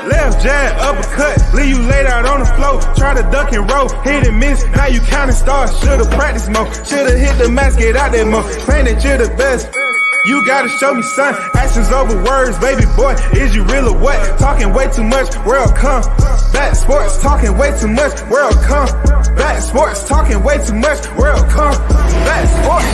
Left jab, uppercut, leave you laid out on the floor. Try to duck and roll, hit and miss, now you counting stars. Should've practiced more, should've hit the mask, get out there more. Claim that you're the best. You gotta show me, son. Actions over words, baby boy. Is you real or what? Talking way too much, world come. Back sports, talking way too much, world come. Back sports, talking way too much, world come. Back sports,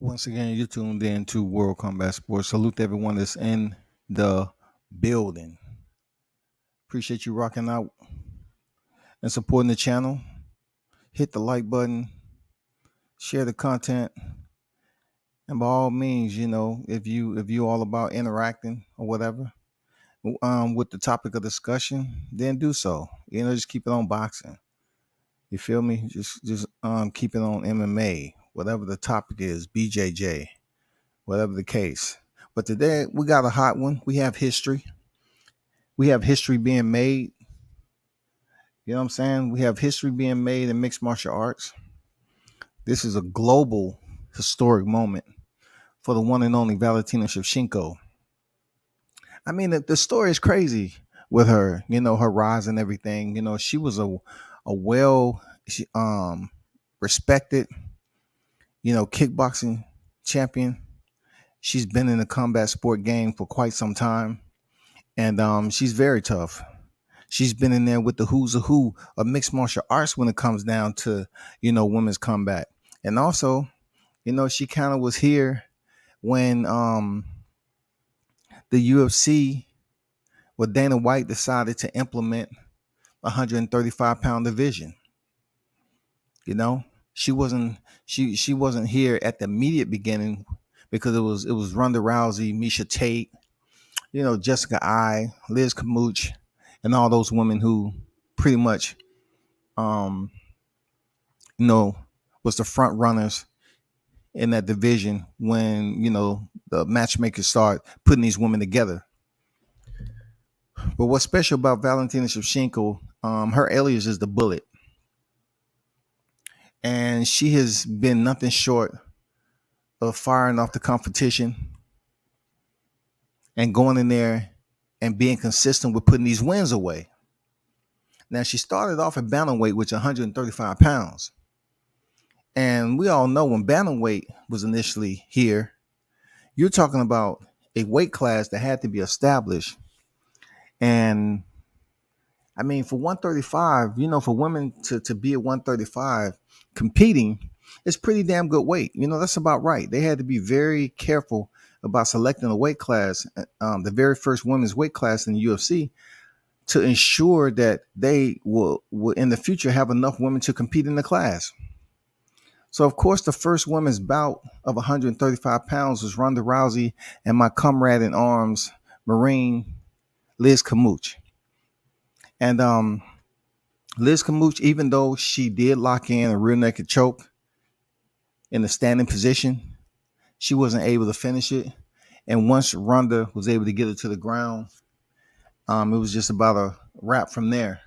Once again, you're tuned in to World Combat Sports. Salute to everyone that's in the building. Appreciate you rocking out and supporting the channel. Hit the like button, share the content, and by all means, if you all about interacting or whatever with the topic of discussion, then do so. Just keep it on boxing. You feel me? Just keep it on MMA. Whatever the topic is, BJJ, whatever the case. But today we got a hot one. We have history. We have history being made. You know what I'm saying? We have history being made in mixed martial arts. This is a global historic moment for the one and only Valentina Shevchenko. I mean, the story is crazy with her, her rise and everything. She was a well respected kickboxing champion. She's been in the combat sport game for quite some time. And she's very tough. She's been in there with the who's who of mixed martial arts when it comes down to, women's combat. And also, she kind of was here when the UFC, with Dana White, decided to implement 135-pound division. She wasn't here at the immediate beginning because it was Ronda Rousey, Miesha Tate, Jessica Ai, Liz Camooch, and all those women who pretty much was the front runners in that division when the matchmakers start putting these women together. But what's special about Valentina Shevchenko, her alias is the Bullet. And she has been nothing short of firing off the competition and going in there and being consistent with putting these wins away. Now, she started off at bantamweight, which is 135 pounds. And we all know when bantamweight was initially here, you're talking about a weight class that had to be established. And I mean, for 135, for women to be at 135 competing, it's pretty damn good weight. That's about right. They had to be very careful about selecting a weight class, the very first women's weight class in the UFC, to ensure that they will in the future have enough women to compete in the class. So, of course, the first women's bout of 135 pounds was Ronda Rousey and my comrade in arms, Marine Liz Camooch. And Liz Camooch, even though she did lock in a rear naked choke in the standing position, she wasn't able to finish it. And once Ronda was able to get her to the ground, it was just about a wrap from there.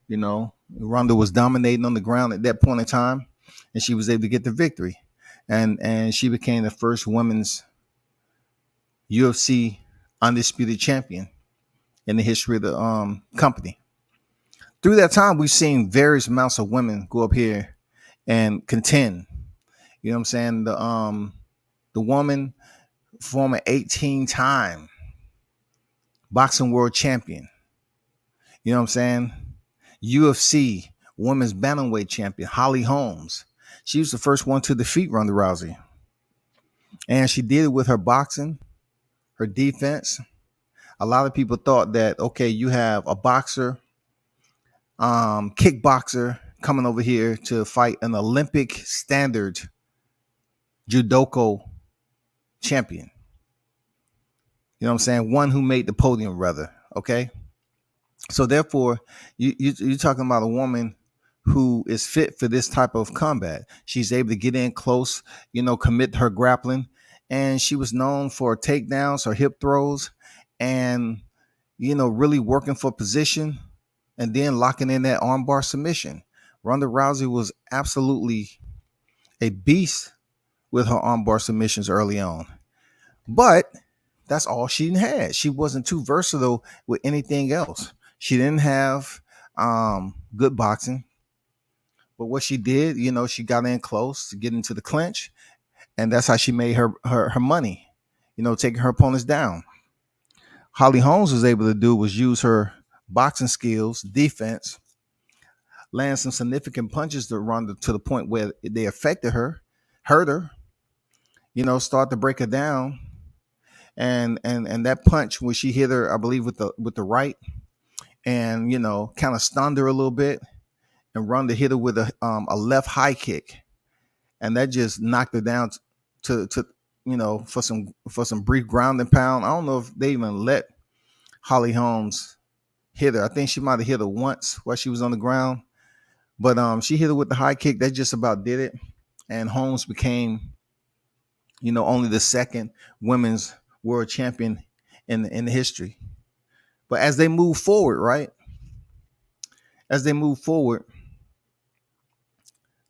Ronda was dominating on the ground at that point in time, and she was able to get the victory. And she became the first women's UFC undisputed champion in the history of the company. Through that time, we've seen various amounts of women go up here and contend. You know what I'm saying? The woman, former 18-time boxing world champion. You know what I'm saying? UFC women's bantamweight champion, Holly Holmes. She was the first one to defeat Ronda Rousey. And she did it with her boxing, her defense. A lot of people thought that, okay, you have a boxer, kickboxer coming over here to fight an Olympic standard judoka champion. You know what I'm saying? One who made the podium, rather. Okay. So therefore, you're talking about a woman who is fit for this type of combat. She's able to get in close, commit her grappling. And she was known for takedowns, her hip throws, and, really working for position and then locking in that armbar submission. Ronda Rousey was absolutely a beast with her armbar submissions early on. But that's all she had. She wasn't too versatile with anything else. She didn't have good boxing. But what she did, she got in close to get into the clinch. And that's how she made her money, taking her opponents down. Holly Holmes was able to do was use her boxing skills, defense, land some significant punches to Ronda to the point where they affected her, hurt her, start to break her down. And that punch when she hit her, I believe with the right, and kind of stunned her a little bit, and Ronda hit her with a left high kick, and that just knocked her down to for some brief ground and pound. I don't know if they even let Holly Holmes hit her. I think she might have hit her once while she was on the ground, but she hit her with the high kick. That just about did it, and Holmes became only the second women's world champion in the history. But as they move forward, right? As they move forward,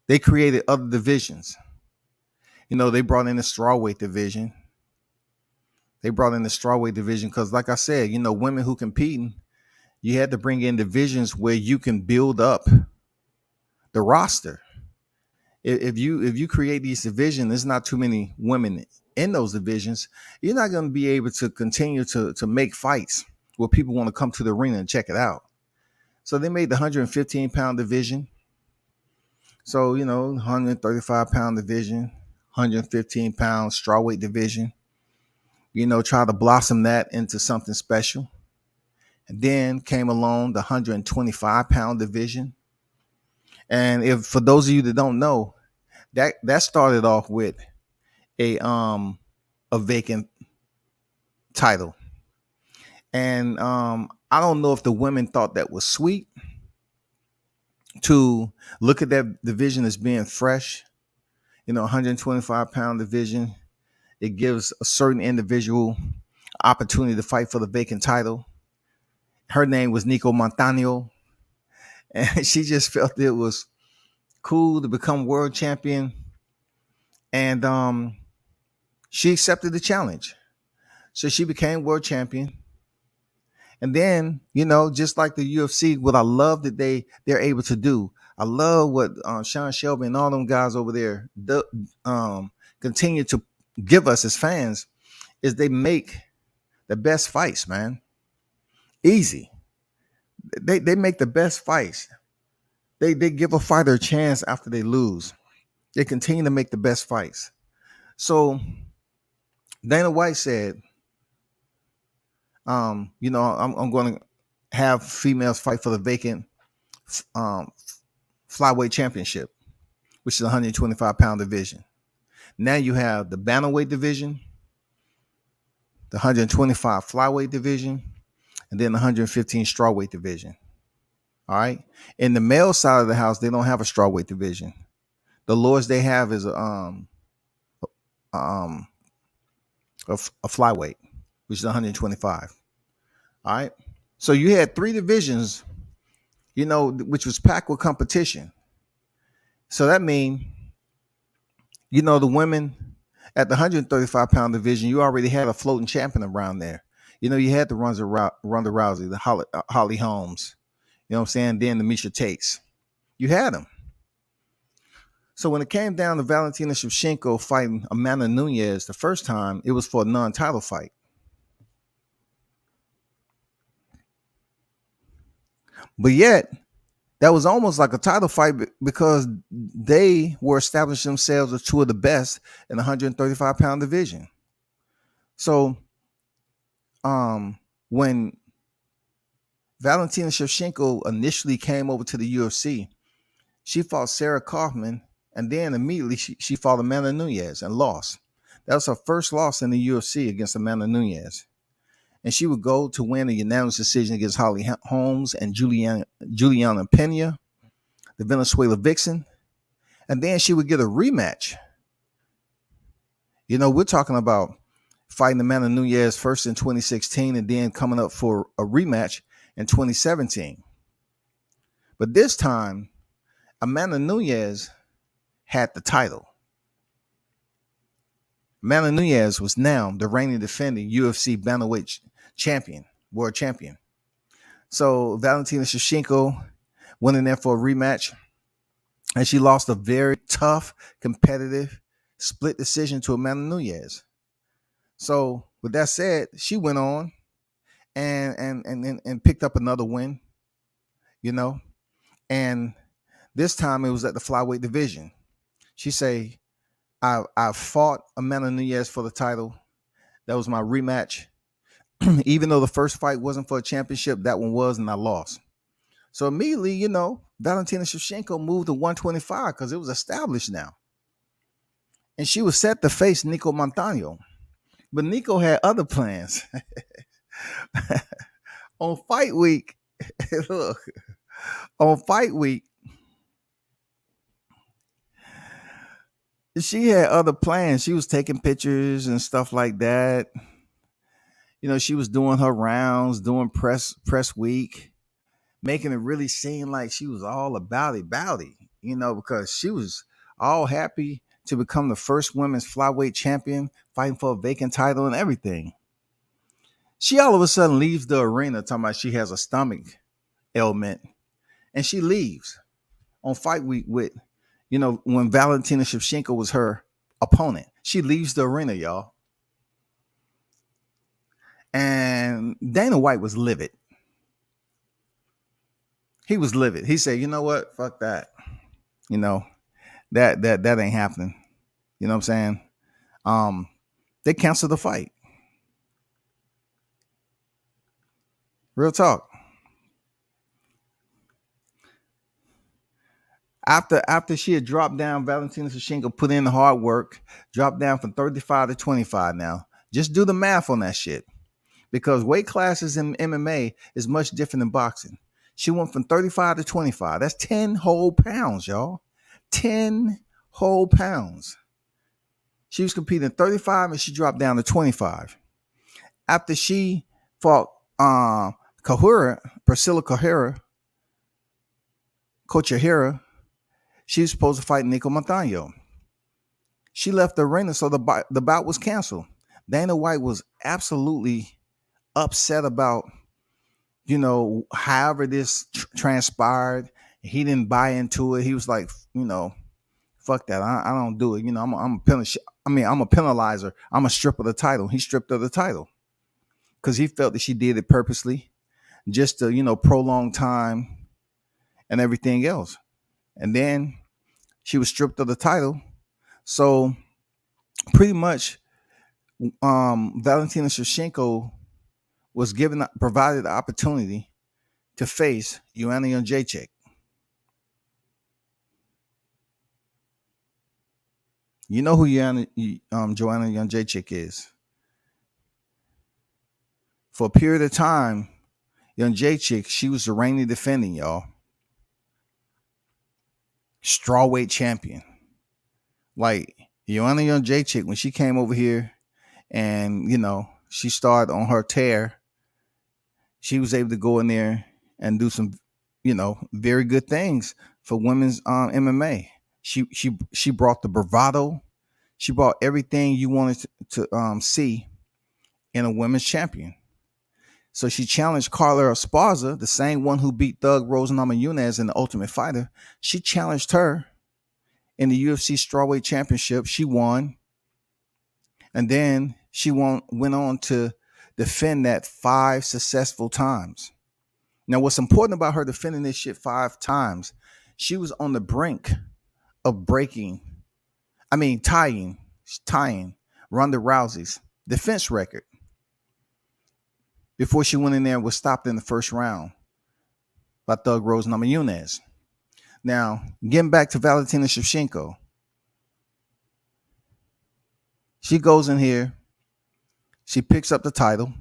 they created other divisions. They brought in the strawweight division. Because, like I said, women who competing, you had to bring in divisions where you can build up the roster. If you create these divisions, there's not too many women in those divisions. You're not going to be able to continue to make fights where people want to come to the arena and check it out. So they made the 115-pound division. So, 135-pound division, 115-pound strawweight division, try to blossom that into something special. And then came along the 125-pound division. And if for those of you that don't know, that started off with a vacant title. And I don't know if the women thought that was sweet to look at that division as being fresh. 125-pound division. It gives a certain individual opportunity to fight for the vacant title. Her name was Nico Montano. And she just felt it was cool to become world champion. And she accepted the challenge. So she became world champion. And then, just like the UFC, what I love that they're able to do. I love what Sean Shelby and all them guys over there continue to give us as fans is they make the best fights, man. Easy. They make the best fights. They give a fighter a chance after they lose. They continue to make the best fights. So Dana White said, I'm going to have females fight for the vacant flyweight championship, which is a 125-pound division. Now you have the bantamweight division, the 125 flyweight division, and then the 115 strawweight division. All right. In the male side of the house, they don't have a strawweight division. The lowest they have is a flyweight, which is 125. All right. So you had three divisions, which was packed with competition. So that means, the women at the 135-pound division, you already had a floating champion around there. You had the Ronda Rousey, the Holly Holmes, you know what I'm saying? Then the Misha Tates. You had them. So when it came down to Valentina Shevchenko fighting Amanda Nunes the first time, it was for a non-title fight. But yet, That was almost like a title fight because they were establishing themselves as two of the best in the 135-pound division. So when Valentina Shevchenko initially came over to the UFC, she fought Sarah Kaufman, and then immediately she fought Amanda Nunes and lost. That was her first loss in the UFC against Amanda Nunes. And she would go to win a unanimous decision against Holly Holmes and Juliana Pena, the Venezuela vixen. And then she would get a rematch. You know, we're talking about fighting Amanda Nunes first in 2016 and then coming up for a rematch in 2017. But this time, Amanda Nunes had the title. Amanda Nunes was now the reigning defending UFC bantamweight champion, world champion. So Valentina Shevchenko went in there for a rematch, and she lost a very tough, competitive split decision to Amanda Nunes. So with that said, she went on and picked up another win, you know, and this time it was at the flyweight division. She say, I fought Amanda Nunes for the title. That was my rematch. Even though the first fight wasn't for a championship, that one was, and I lost. So immediately, you know, Valentina Shevchenko moved to 125 because it was established now. And she was set to face Nico Montano. But Nico had other plans. On fight week, look, on fight week, she had other plans. She was taking pictures and stuff like that. You know, she was doing her rounds, doing press week, making it really seem like she was all about it, you know, because she was all happy to become the first women's flyweight champion, fighting for a vacant title and everything. She all of a sudden leaves the arena talking about she has a stomach ailment, and she leaves on fight week with, you know, when Valentina Shevchenko was her opponent. She leaves the arena, y'all. And Dana White was livid. He was livid. He said, you know what? Fuck that. You know, that ain't happening. You know what I'm saying? They canceled the fight. Real talk. After she had dropped down, Valentina Shevchenko put in the hard work, dropped down from 35 to 25 now. Just do the math on that shit. Because weight classes in MMA is much different than boxing. She went from 35 to 25. That's 10 whole pounds, y'all. 10 whole pounds. She was competing 35 and she dropped down to 25. After she fought Priscilla Cochihara, she was supposed to fight Nico Montano. She left the arena, so the bout was canceled. Dana White was absolutely upset about, you know, however this transpired. He didn't buy into it. He was like, you know, fuck that. I don't do it. You know, I'm a penalizer. I'm a strip of the title. He stripped her the title because he felt that she did it purposely, just to, you know, prolong time and everything else. And then she was stripped of the title. So pretty much, Valentina Shevchenko was provided the opportunity to face Joanna Jędrzejczyk. You know who Joanna Jędrzejczyk is. For a period of time, Jędrzejczyk, she was the reigning defending, y'all, strawweight champion. Like Joanna Jędrzejczyk, when she came over here and, you know, she started on her tear, she was able to go in there and do some, you know, very good things for women's MMA. She brought the bravado. She brought everything you wanted to see in a women's champion. So she challenged Carla Esparza, the same one who beat Thug Rose Namajunas in the Ultimate Fighter. She challenged her in the UFC Strawweight Championship. She won. And then she went on to defend that 5 successful times. Now, what's important about her defending this shit 5 times, she was on the brink of tying Ronda Rousey's defense record before she went in there and was stopped in the first round by Thug Rose Namajunas. Now, getting back to Valentina Shevchenko, she goes in here, she picks up the title.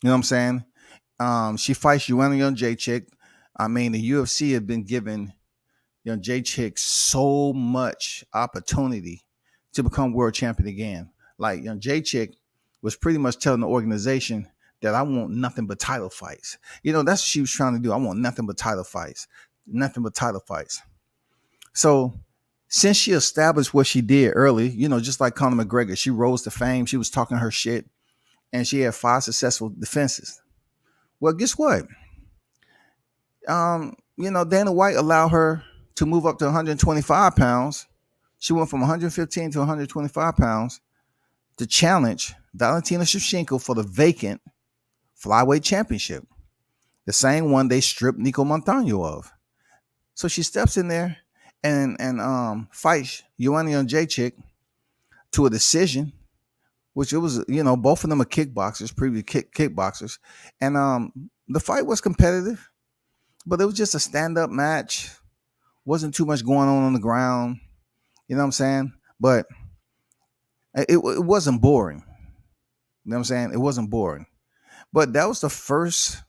You know what I'm saying? She fights Joanna Jędrzejczyk. I mean, the UFC had been giving Jędrzejczyk so much opportunity to become world champion again. Like, Jędrzejczyk was pretty much telling the organization that I want nothing but title fights. That's what she was trying to do. I want nothing but title fights. Nothing but title fights. So since she established what she did early, just like Conor McGregor, she rose to fame. She was talking her shit, and she had 5 successful defenses. Well, guess what? Dana White allowed her to move up to 125 pounds. She went from 115 to 125 pounds to challenge Valentina Shevchenko for the vacant flyweight championship, the same one they stripped Nico Montano of. So she steps in there and fights Joanna Jędrzejczyk to a decision, which it was, both of them are kickboxers, previous kickboxers. And the fight was competitive, but it was just a stand-up match. Wasn't too much going on the ground. You know what I'm saying? But it wasn't boring. You know what I'm saying? It wasn't boring. But that was the first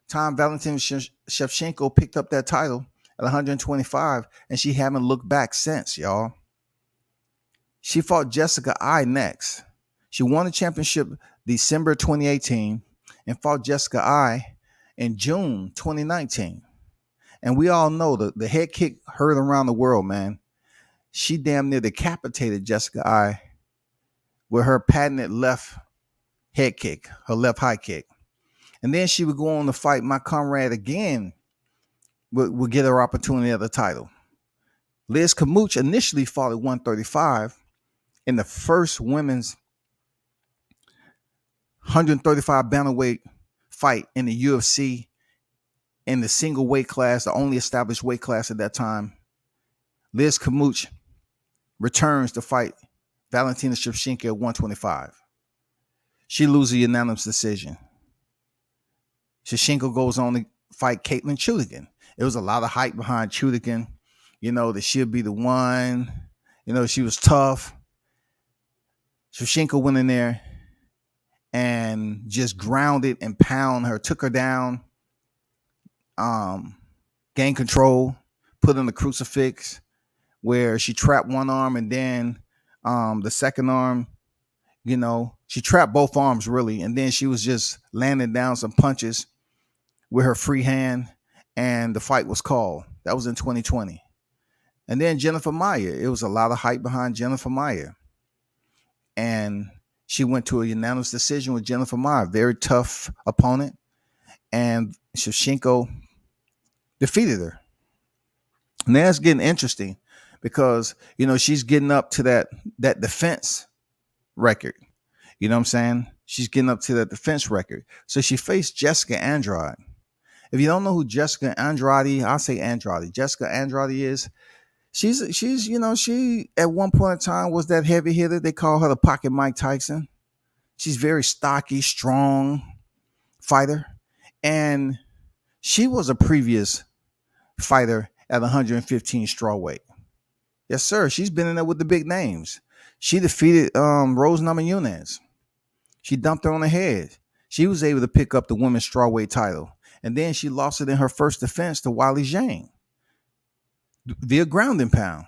time Valentina Shevchenko picked up that title at 125, and she haven't looked back since, y'all. She fought Jessica Ai next. She won the championship December 2018 and fought Jessica Ai in June 2019. And we all know the head kick heard around the world, man. She damn near decapitated Jessica Ai with her patented left head kick, her left high kick. And then she would go on to fight my comrade again, would get her opportunity at the title. Liz Camuch initially fought at 135 in the first women's 135 bantamweight fight in the UFC in the single weight class, the only established weight class at that time. Liz Camuch returns to fight Valentina Shevchenko at 125. She loses a unanimous decision. Shevchenko goes on to fight Caitlin Chudigan. There was a lot of hype behind Chudigan, that she'll be the one. She was tough. Shevchenko went in there and just grounded and pounded her, took her down, gained control, put in the crucifix where she trapped one arm, and then the second arm, she trapped both arms really, and then she was just landing down some punches with her free hand, and the fight was called. That was in 2020. And then Jennifer Maia. It was a lot of hype behind Jennifer Maia. And she went to a unanimous decision with Jennifer Maia, very tough opponent. And Shevchenko defeated her. Now it's getting interesting because, she's getting up to that defense record. You know what I'm saying? She's getting up to that defense record. So she faced Jessica Andrade. If you don't know who Jessica Andrade, I'll say Andrade. Jessica Andrade is, she's she at one point in time was that heavy hitter. They call her the pocket Mike Tyson. She's very stocky, strong fighter. And she was a previous fighter at 115 strawweight. Yes, sir. She's been in there with the big names. She defeated Rose Namajunas. She dumped her on the head. She was able to pick up the women's strawweight title. And then she lost it in her first defense to Wiley Zhang via grounding pound.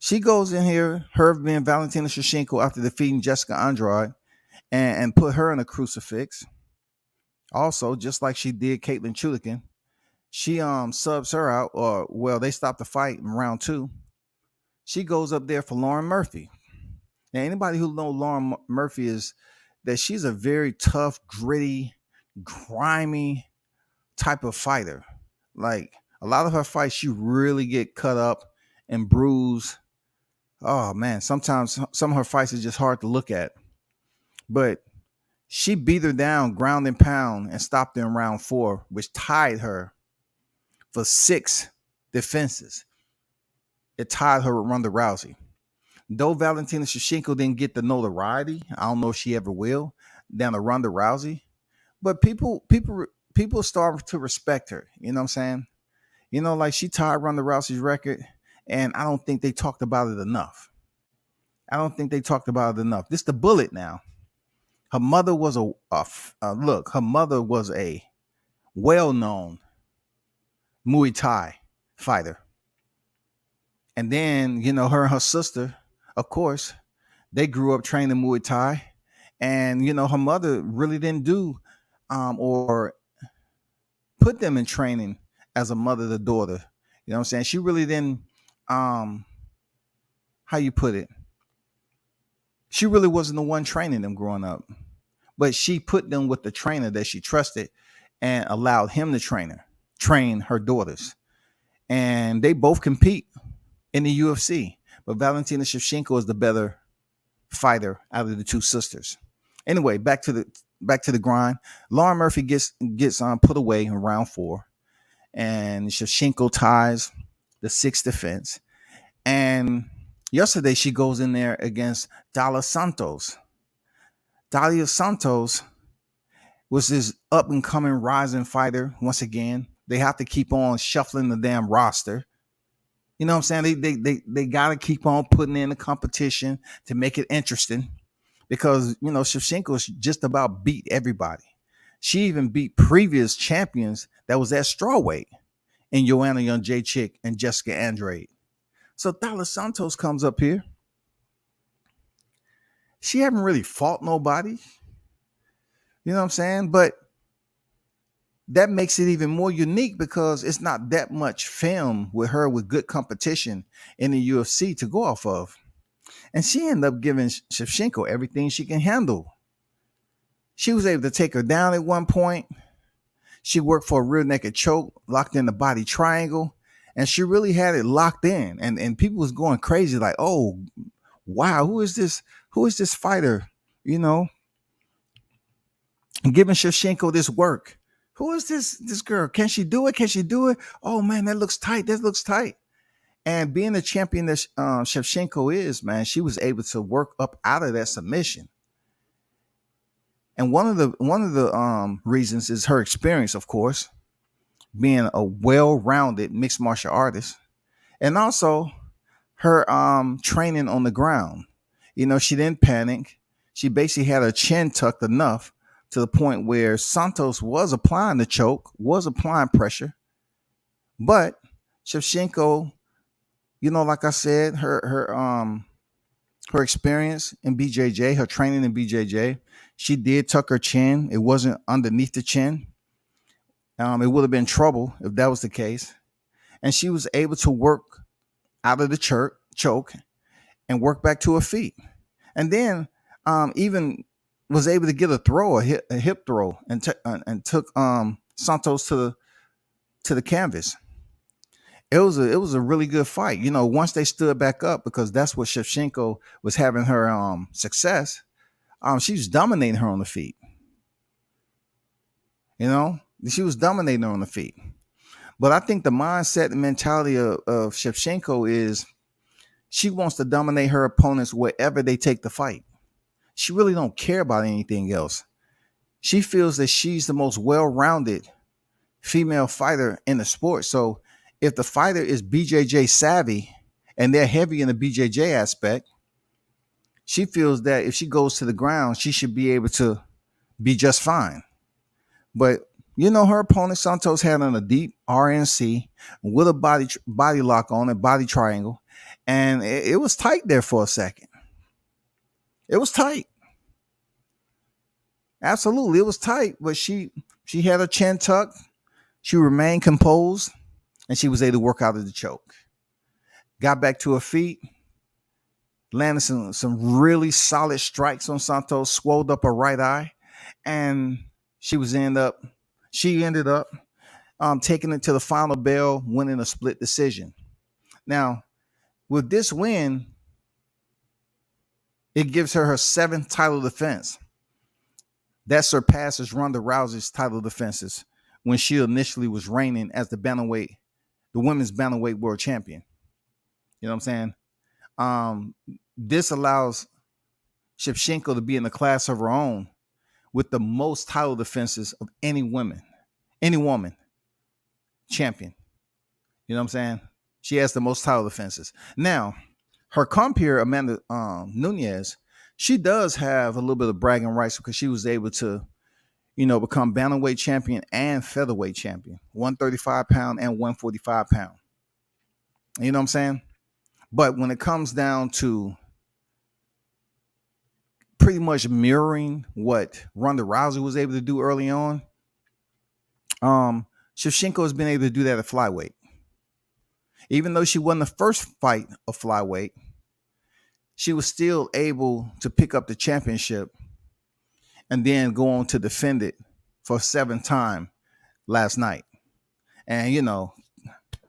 She goes in here, her being Valentina Shevchenko, after defeating Jessica Andrade, and put her in a crucifix. Also, just like she did Caitlin Chudigan, she subs her out, they stopped the fight in round 2. She goes up there for Lauren Murphy. Now, anybody who knows Lauren Murphy is that she's a very tough, gritty, grimy type of fighter. Like, a lot of her fights, you really get cut up and bruised. Oh man, sometimes some of her fights are just hard to look at. But She beat her down, ground and pound, and stopped her in round 4, which tied her for 6 defenses. It tied her with Ronda Rousey. Though Valentina Shevchenko didn't get the notoriety, I don't know if she ever will, down to Ronda Rousey, but people start to respect her. You know what I'm saying? You know, like she tied Ronda Rousey's record, and I don't think they talked about it enough. I don't think they talked about it enough. This the bullet now. Her mother was look. Her mother was a well-known Muay Thai fighter, and then her and her sister, of course, they grew up training Muay Thai, and her mother really didn't do or put them in training as a mother to daughter. You know what I'm saying? She really didn't how you put it? She really wasn't the one training them growing up. But she put them with the trainer that she trusted and allowed him to train her daughters. And they both compete in the UFC. But Valentina Shevchenko is the better fighter out of the two sisters. Anyway, back to the grind. Lauren Murphy gets put away in round 4, and Shevchenko ties the 6th defense. And yesterday she goes in there against Taila Santos. Taila Santos was this up and coming rising fighter. Once again, they have to keep on shuffling the damn roster. You know what I'm saying? They got to keep on putting in the competition to make it interesting, because Shevchenko just about beat everybody. She even beat previous champions that was at strawweight in Joanna Jędrzejczyk and Jessica Andrade. So Taila Santos comes up here. She haven't really fought nobody. You know what I'm saying? But that makes it even more unique, because it's not that much film with her with good competition in the UFC to go off of. And she ended up giving Shevchenko everything she can handle. She was able to take her down at one point. She worked for a rear naked choke, locked in the body triangle, and she really had it locked in. And people was going crazy like, oh, wow, who is this? Who is this fighter? Giving Shevchenko this work. Who is this girl? Can she do it? Can she do it? Oh man, that looks tight. That looks tight. And being the champion that Shevchenko is, man, she was able to work up out of that submission. And one of the reasons is her experience, of course, being a well-rounded mixed martial artist, and also her training on the ground. She didn't panic. She basically had her chin tucked enough to the point where Santos was applying the choke, was applying pressure. But Shevchenko, like I said, her experience in BJJ, her training in BJJ, she did tuck her chin. It wasn't underneath the chin. It would have been trouble if that was the case. And she was able to work out of the choke and work back to her feet. And then even was able to get a hip throw, and took Santos to the canvas. It was a really good fight. Once they stood back up, because that's what Shevchenko was having her success. She was dominating her on the feet. She was dominating her on the feet. But I think the mindset and mentality of Shevchenko is she wants to dominate her opponents wherever they take the fight. She really don't care about anything else. She feels that she's the most well-rounded female fighter in the sport. So if the fighter is BJJ savvy and they're heavy in the BJJ aspect, she feels that if she goes to the ground, she should be able to be just fine. But her opponent Santos had on a deep RNC with a body lock on it, body triangle, and it was tight there for a second. It was tight. Absolutely, it was tight, but she had her chin tucked. She remained composed, and she was able to work out of the choke. Got back to her feet, landed some really solid strikes on Santos, swelled up her right eye, and she ended up taking it to the final bell, winning a split decision. Now, with this win, it gives her 7th title defense. That surpasses Ronda Rousey's title defenses when she initially was reigning as the women's bantamweight world champion. You know what I'm saying? Um, this allows Shevchenko to be in a class of her own with the most title defenses of any woman champion. You know what I'm saying? She has the most title defenses. Now, her compeer, Amanda Nunez, she does have a little bit of bragging rights because she was able to, become bantamweight champion and featherweight champion, 135-pound and 145-pound. You know what I'm saying? But when it comes down to pretty much mirroring what Ronda Rousey was able to do early on, Shevchenko has been able to do that at flyweight. Even though she won the first fight of flyweight, she was still able to pick up the championship and then go on to defend it for a seventh time last night. And,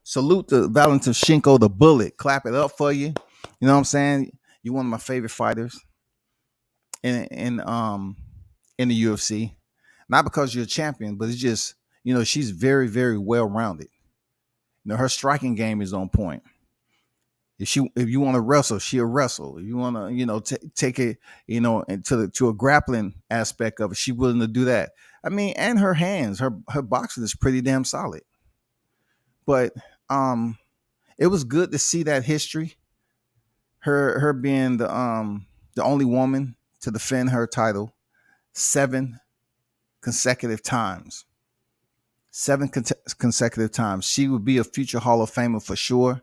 salute to Valentina Shevchenko, the bullet. Clap it up for you. You know what I'm saying? You're one of my favorite fighters in the UFC. Not because you're a champion, but it's just, she's very, very well rounded. Her striking game is on point. If you want to wrestle, she'll wrestle. If you want to, take it, to a grappling aspect of it, she's willing to do that. I mean, and her hands, her boxing is pretty damn solid. But it was good to see that history. Her being the only woman to defend her title 7 consecutive times. 7 consecutive times. She would be a future Hall of Famer for sure,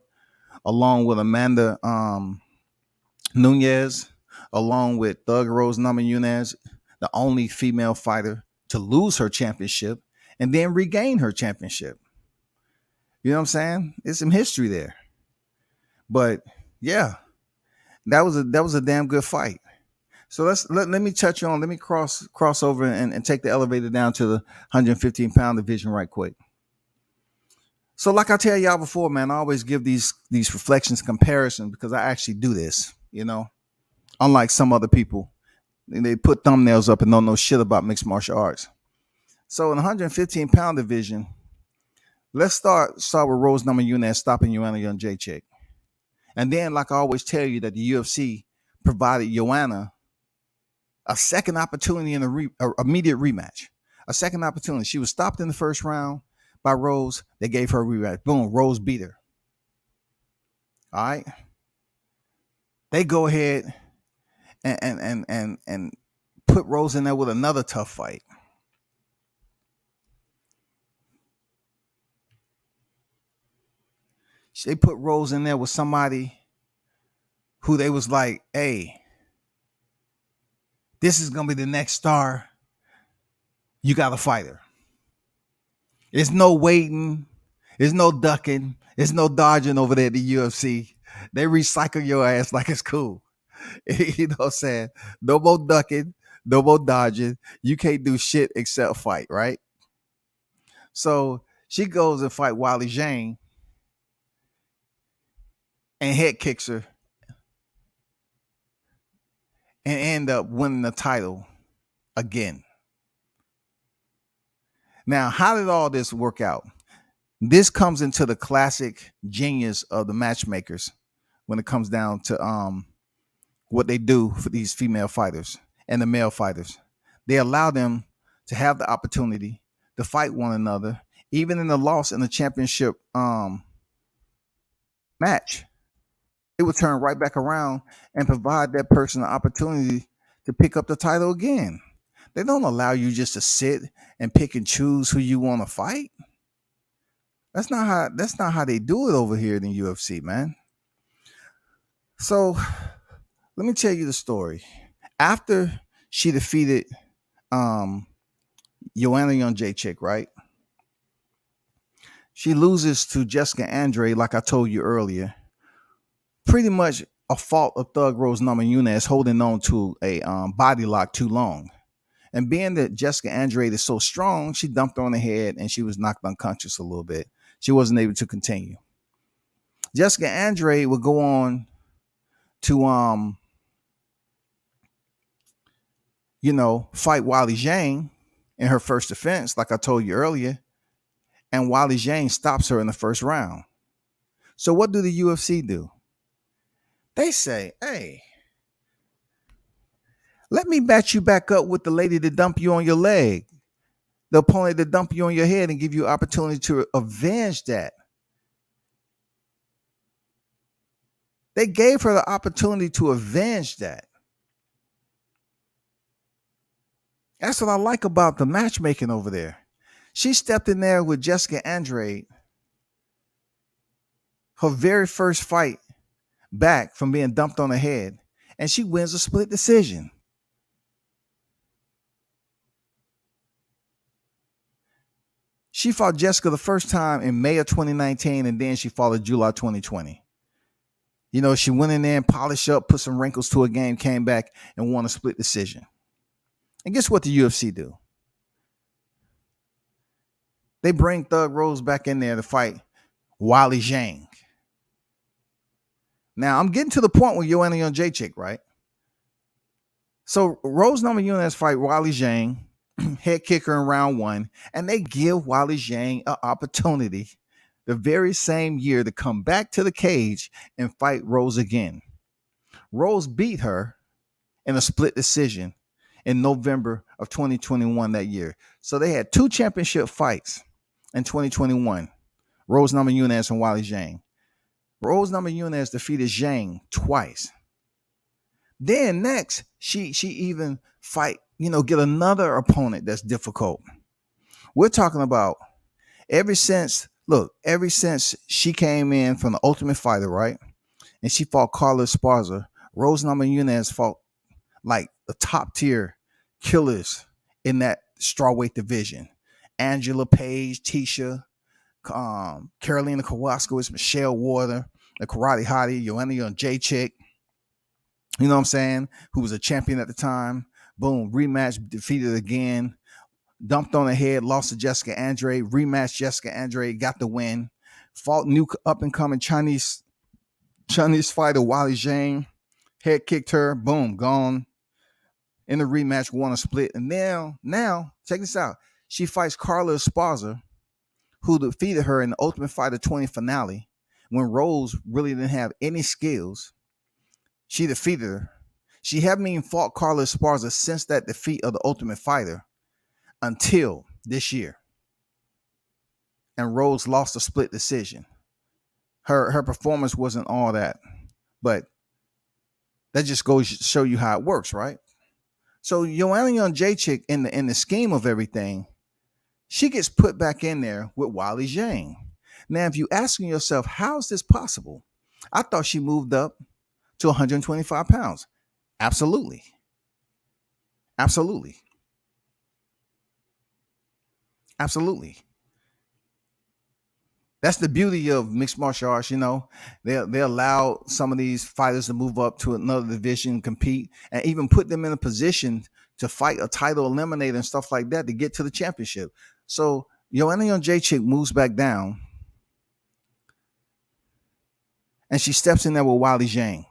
along with Amanda Nunez, along with Thug Rose Namajunas, the only female fighter to lose her championship and then regain her championship. You know what I'm saying? There's some history there. But yeah, that was a damn good fight. So let me touch on, let me cross over and take the elevator down to the 115-pound division right quick. So like I tell y'all before, man, I always give these reflections, comparisons, because I actually do this, unlike some other people. They put thumbnails up and don't know shit about mixed martial arts. So in the 115-pound division, let's start with Rose Namajunas stopping Joanna Jędrzejczyk. And then, like I always tell you, that the UFC provided Joanna a second opportunity in a immediate rematch. A second opportunity. She was stopped in the first round by Rose. They gave her a rematch. Boom, Rose beat her. All right. They go ahead and put Rose in there with another tough fight. They put Rose in there with somebody who they was like, hey, this is going to be the next star. You got to fight her. There's no waiting. There's no ducking. There's no dodging over there at the UFC. They recycle your ass like it's cool. You know what I'm saying? No more ducking. No more dodging. You can't do shit except fight, right? So she goes and fight Wiley Zhang and head kicks her and end up winning the title again. Now, how did all this work out? This comes into the classic genius of the matchmakers when it comes down to what they do for these female fighters and the male fighters. They allow them to have the opportunity to fight one another, even in the loss in the championship match. It would turn right back around and provide that person the opportunity to pick up the title again. They don't allow you just to sit and pick and choose who you want to fight. That's not how they do it over here in the UFC, man. So let me tell you the story. After she defeated Joanna Jędrzejczyk, right? She loses to Jessica Andrade, like I told you earlier. Pretty much a fault of Thug Rose Namajunas holding on to a body lock too long. And being that Jessica Andrade is so strong, she dumped her on the head and she was knocked unconscious a little bit. She wasn't able to continue. Jessica Andrade would go on to fight Wally Zhang in her first defense, like I told you earlier, and Wally Zhang stops her in the first round. So what do the UFC do? They say, hey, let me match you back up with the lady that dumped you on your leg, the opponent that dumped you on your head, and give you opportunity to avenge that. They gave her the opportunity to avenge that. That's what I like about the matchmaking over there. She stepped in there with Jessica Andrade, her very first fight back from being dumped on her head, and she wins a split decision. She fought Jessica the first time in May of 2019, and then she fought in July 2020. She went in there and polished up, put some wrinkles to her game, came back and won a split decision. And guess what the UFC do? They bring Thug Rose back in there to fight Wally Zhang. Now, I'm getting to the point with Joanna Jędrzejczyk, right? So Rose Namajunas fight Wally Zhang, head kicker in round 1, and they give Wally Zhang an opportunity the very same year to come back to the cage and fight Rose again. Rose beat her in a split decision in November of 2021 that year. So they had 2 championship fights in 2021, Rose Namajunas and Wally Zhang. Rose Namajunas defeated Zhang twice. Then next, she even fight, get another opponent that's difficult. We're talking about ever since she came in from the Ultimate Fighter, right? And she fought Carla Esparza. Rose Namajunas fought like the top tier killers in that strawweight division. Angela Page, Tisha, Karolina Kowalskiewicz, Michelle Warder, the Karate Hottie, Joanna Jędrzejczyk, you know what I'm saying, who was a champion at the time. Boom, rematch, defeated again, dumped on her head, lost to Jessica Andrade, rematched Jessica Andrade, got the win, fought new up-and-coming Chinese fighter Wally Zhang, head kicked her, boom, gone. In the rematch, won a split. And now, check this out. She fights Carla Esparza, who defeated her in the Ultimate Fighter 20 finale when Rose really didn't have any skills. She defeated her. She haven't even fought Carla Esparza since that defeat of the Ultimate Fighter until this year. And Rose lost a split decision. Her performance wasn't all that, but that just goes to show you how it works, right? So Joanna Jędrzejczyk, in the scheme of everything, she gets put back in there with Wally Zhang. Now, if you're asking yourself, how is this possible? I thought she moved up to 125 pounds. Absolutely. Absolutely. Absolutely. That's the beauty of mixed martial arts, They allow some of these fighters to move up to another division, compete, and even put them in a position to fight a title eliminator and stuff like that to get to the championship. So Joanna Jędrzejczyk moves back down, and she steps in there with Wally Zhang.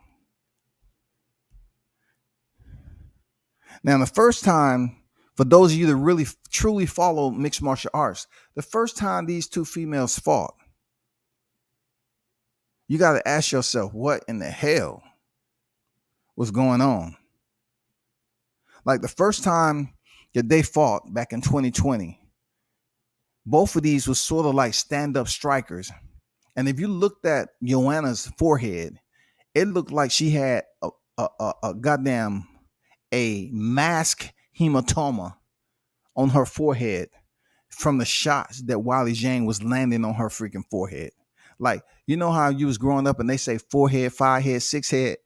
Now, the first time, for those of you that really truly follow mixed martial arts, the first time these two females fought, you got to ask yourself, what in the hell was going on? Like the first time that they fought back in 2020, both of these was sort of like stand-up strikers. And if you looked at Joanna's forehead, it looked like she had a goddamn a mask hematoma on her forehead from the shots that Wally Zhang was landing on her freaking forehead. Like, you know how you was growing up and they say 4 head, 5 head, 6 head?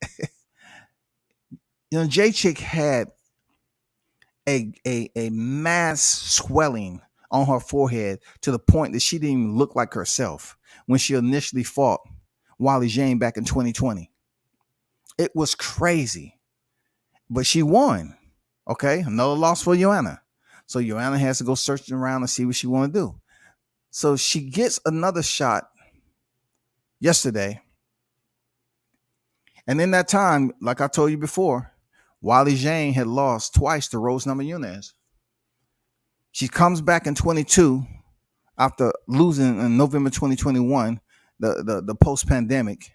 Jędrzejczyk had a mass swelling on her forehead to the point that she didn't even look like herself when she initially fought Wally Zhang back in 2020. It was crazy. But she won. Okay, another loss for Joanna. So Joanna has to go searching around and see what she want to do. So she gets another shot yesterday. And in that time, like I told you before, Wally Zhang had lost twice to Rose Namajunas. She comes back in 22 after losing in November 2021, the post pandemic,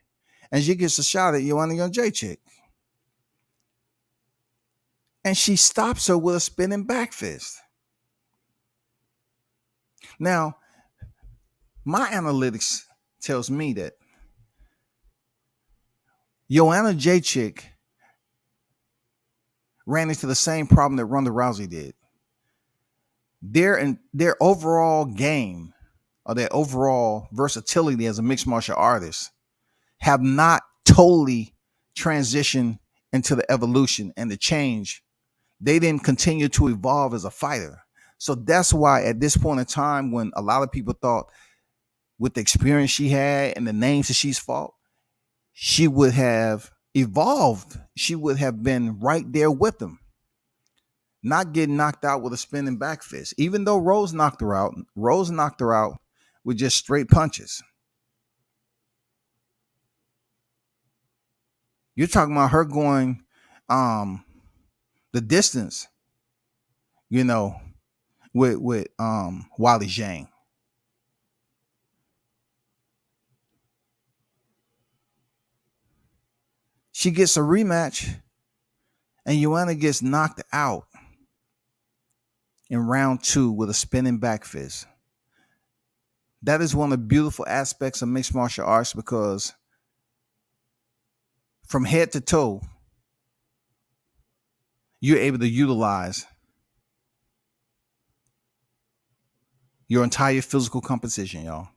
and she gets a shot at Joanna Jędrzejczyk, and she stops her with a spinning back fist. Now, my analytics tells me that Joanna Jędrzejczyk ran into the same problem that Ronda Rousey did. Their overall game, or their overall versatility as a mixed martial artist, have not totally transitioned into the evolution and the change. They didn't continue to evolve as a fighter. So that's why at this point in time, when a lot of people thought with the experience she had and the names that she's fought, she would have evolved. She would have been right there with them, not getting knocked out with a spinning back fist. Even though Rose knocked her out with just straight punches. You're talking about her going the distance, with Wally Zhang. She gets a rematch, and Joanna gets knocked out in round 2 with a spinning back fist. That is one of the beautiful aspects of mixed martial arts, because from head to toe, you're able to utilize your entire physical composition, y'all.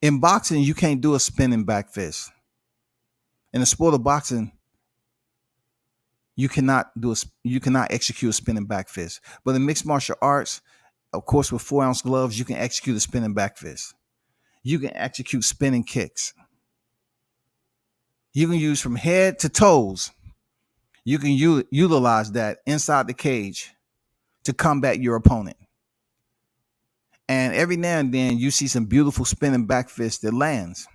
In boxing, you can't do a spinning back fist. In the sport of boxing, you cannot execute a spinning back fist. But in mixed martial arts, of course, with 4-ounce gloves, you can execute a spinning back fist. You can execute spinning kicks. You can use from head to toes. You can utilize that inside the cage to combat your opponent. And every now and then you see some beautiful spinning back fists that lands.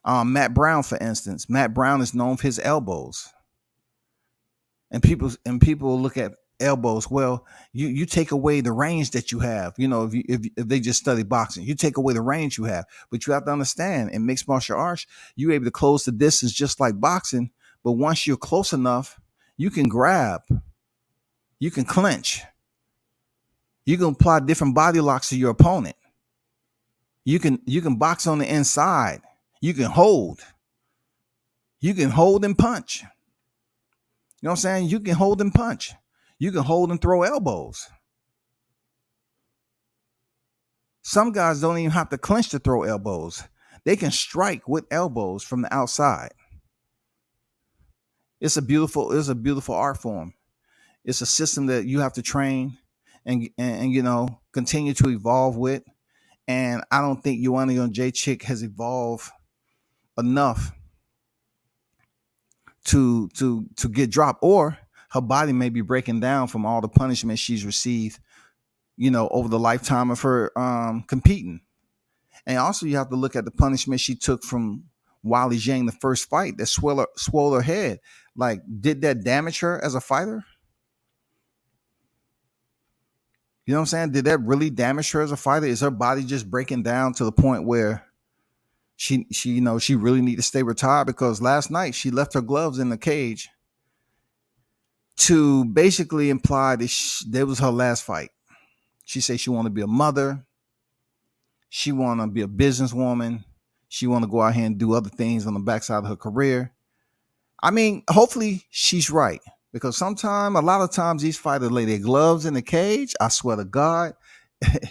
Matt Brown, for instance. Matt Brown is known for his elbows. And people look at elbows. Well, you take away the range that you have. If they just study boxing, you take away the range you have. But you have to understand, in mixed martial arts, you're able to close the distance just like boxing. But once you're close enough, you can grab, you can clinch, you can apply different body locks to your opponent. You can box on the inside. You can hold and punch. You know what I'm saying? You can hold and punch. You can hold and throw elbows. Some guys don't even have to clinch to throw elbows. They can strike with elbows from the outside. It's a beautiful art form. It's a system that you have to train and continue to evolve with. And I don't think Joanna Jędrzejczyk has evolved enough to get dropped, or her body may be breaking down from all the punishment she's received, over the lifetime of her competing. And also you have to look at the punishment she took from Wally Zhang the first fight that swelled her head. Like, did that damage her as a fighter? You know what I'm saying? Did that really damage her as a fighter? Is her body just breaking down to the point where she really need to stay retired? Because last night she left her gloves in the cage to basically imply that that was her last fight. She said she want to be a mother. She want to be a businesswoman. She want to go out here and do other things on the backside of her career. I mean, hopefully she's right. Because a lot of times these fighters lay their gloves in the cage. I swear to God,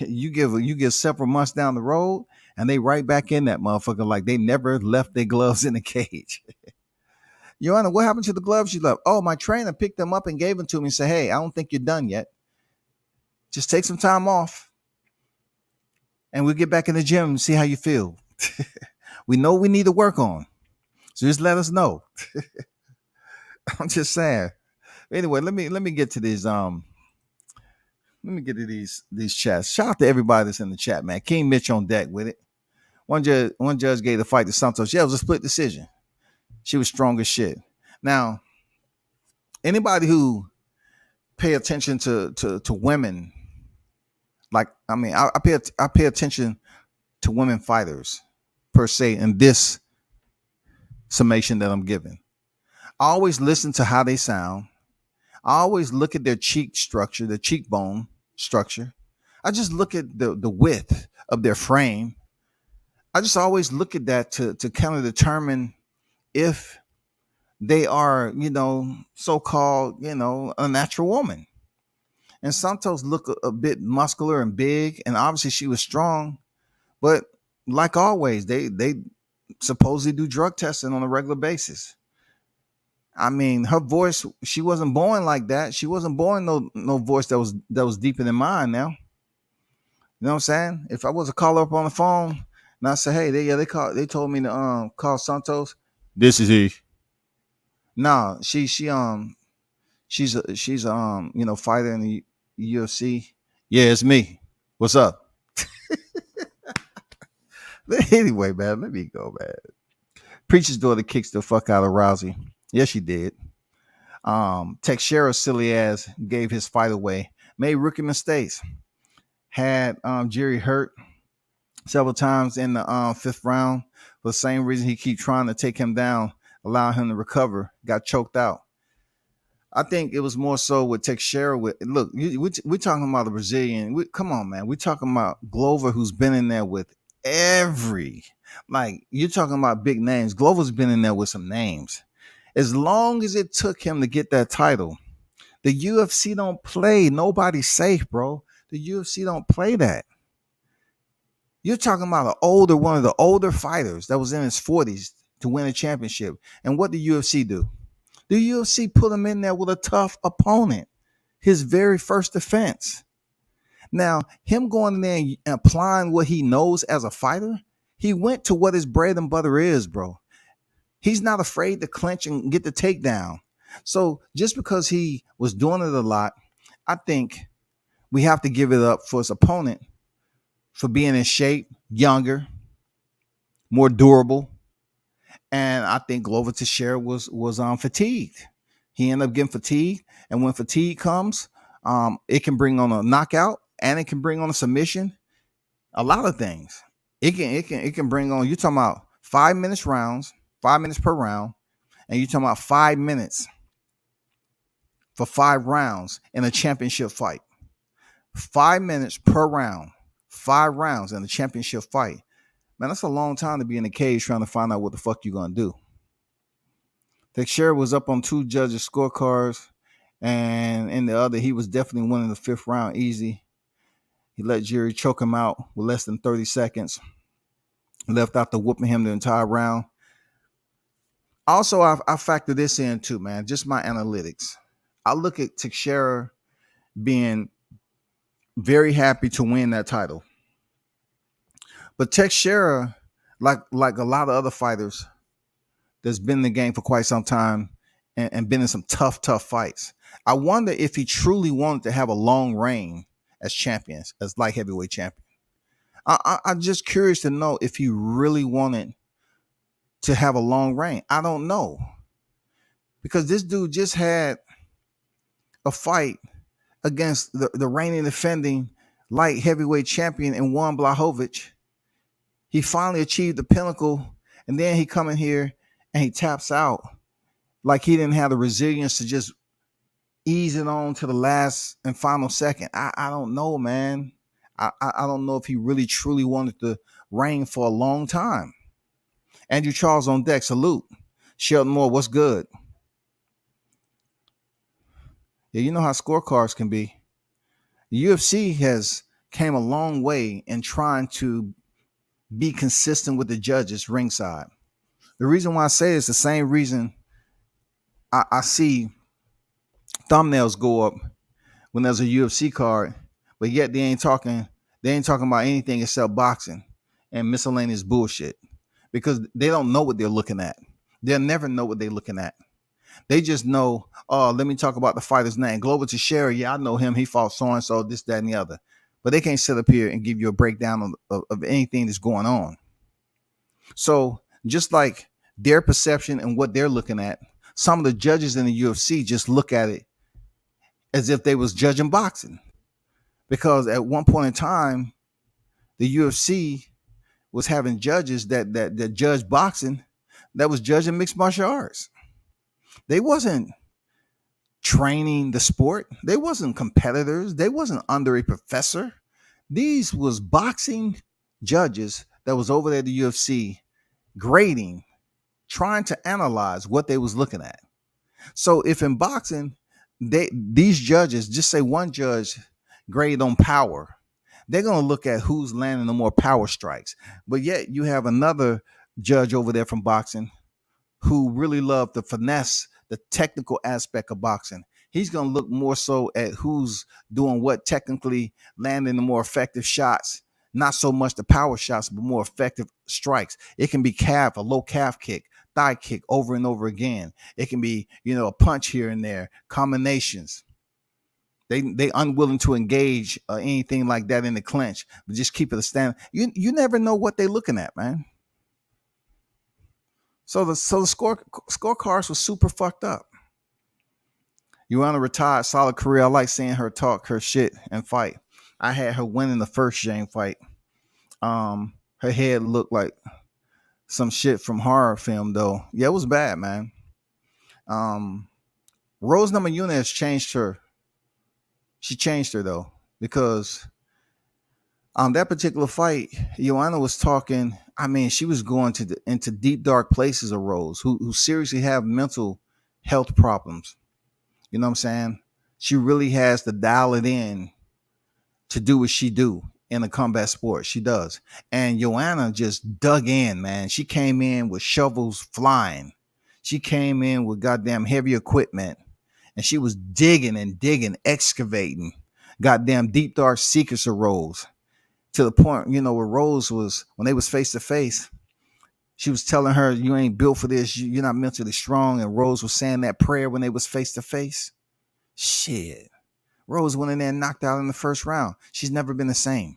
you give several months down the road and they right back in that motherfucker like they never left their gloves in the cage. Joanna, what happened to the gloves you left? Oh, my trainer picked them up and gave them to me and said, hey, I don't think you're done yet. Just take some time off and we'll get back in the gym and see how you feel. We know we need to work on. So just let us know. I'm just saying. Anyway, let me get to these these chats. Shout out to everybody that's in the chat, man. King Mitch on deck with it. One judge gave the fight to Santos. Yeah, it was a split decision. She was strong as shit. Now, anybody who pay attention to women, like I mean, I pay attention to women fighters per se in this summation that I'm giving. I always listen to how they sound. I always look at their cheek structure, the cheekbone structure. I just look at the width of their frame. I just always look at that to kind of determine if they are, so-called, a natural woman. And Santos looked a bit muscular and big, and obviously she was strong. But like always, they supposedly do drug testing on a regular basis. I mean, her voice, she wasn't born like that. She wasn't born no voice that was deeper than mine now. You know what I'm saying? If I was to call her up on the phone and I say, hey, they told me to call Santos. This is he. No, she's a fighter in the UFC. Yeah, it's me. What's up? Anyway, man, let me go, man. Preacher's daughter kicks the fuck out of Rousey. Yes, she did. Teixeira's silly ass gave his fight away. Made rookie mistakes. Had Jerry hurt several times in the fifth round for the same reason he keep trying to take him down, allow him to recover. Got choked out. I think it was more so with Teixeira. Look, we're talking about the Brazilian. Come on, man. We're talking about Glover, who's been in there with you're talking about big names. Glover's been in there with some names. As long as it took him to get that title, the UFC don't play. Nobody's safe, bro. The UFC don't play that. You're talking about one of the older fighters that was in his 40s to win a championship. And what did the UFC do? The UFC put him in there with a tough opponent, his very first defense. Now, him going in there and applying what he knows as a fighter, he went to what his bread and butter is, bro. He's not afraid to clinch and get the takedown. So just because he was doing it a lot, I think we have to give it up for his opponent for being in shape, younger, more durable. And I think Glover Teixeira was fatigued. He ended up getting fatigued. And when fatigue comes, it can bring on a knockout and it can bring on a submission. A lot of things. It can bring on, you're talking about 5 minutes rounds, 5 minutes per round, and you're talking about 5 minutes for 5 rounds in a championship fight. 5 minutes per round, 5 rounds in a championship fight. Man, that's a long time to be in the cage trying to find out what the fuck you're going to do. Teixeira was up on 2 judges' scorecards, and in the other, he was definitely winning the 5th round easy. He let Jerry choke him out with less than 30 seconds. Left after whooping him the entire round. Also, I factor this in too, man. Just my analytics. I look at Teixeira being very happy to win that title. But Teixeira, like a lot of other fighters that's been in the game for quite some time and been in some tough fights, I wonder if he truly wanted to have a long reign as champions, as light heavyweight champion. I'm just curious to know if he really wanted to have a long reign. I don't know. Because this dude just had a fight against the reigning defending light heavyweight champion in Juan Blachowicz. He finally achieved the pinnacle, and then he come in here and he taps out like he didn't have the resilience to just ease it on to the last and final second. I don't know, man. I don't know if he really truly wanted to reign for a long time. Andrew Charles on deck, salute. Sheldon Moore, what's good? Yeah, you know how scorecards can be. The UFC has came a long way in trying to be consistent with the judges ringside. The reason why I say it's the same reason I see thumbnails go up when there's a UFC card, but yet they ain't talking about anything except boxing and miscellaneous bullshit, because they don't know what they're looking at. They'll never know what they're looking at. They just know, oh, let me talk about the fighter's name. Glover Teixeira, yeah, I know him. He fought so-and-so, this, that, and the other. But they can't sit up here and give you a breakdown of anything that's going on. So just like their perception and what they're looking at. Some of the judges in the UFC just look at it as if they was judging boxing, because at one point in time, the UFC was having judges that judge boxing that was judging mixed martial arts. They wasn't training the sport. They wasn't competitors. They wasn't under a professor. These was boxing judges that was over there at the UFC grading, trying to analyze what they was looking at. So if in boxing, these judges, just say one judge grade on power, they're going to look at who's landing the more power strikes. But yet you have another judge over there from boxing who really loved the finesse, the technical aspect of boxing. He's going to look more so at who's doing what technically, landing the more effective shots, not so much the power shots, but more effective strikes. It can be a low calf kick, thigh kick over and over again. It can be, a punch here and there, combinations. They unwilling to engage anything like that in the clinch, but just keep it a stand. You never know what they're looking at, man. So the scorecards was super fucked up. Joanna retired, solid career. I like seeing her talk her shit and fight. I had her winning the first Jane fight. Her head looked like some shit from horror film though. Yeah, it was bad, man. Rose Namajunas changed her. She changed her though, because that particular fight, Joanna was talking. I mean, she was going into deep dark places of Rose, who seriously have mental health problems. You know what I'm saying? She really has to dial it in to do what she do in a combat sport. She does. And Joanna just dug in, man. She came in with shovels flying. She came in with goddamn heavy equipment. And she was digging and digging, excavating goddamn deep dark secrets of Rose. To the point, where Rose was, when they was face to face, she was telling her, you ain't built for this. You're not mentally strong. And Rose was saying that prayer when they was face to face. Shit. Rose went in there and knocked out in the first round. She's never been the same.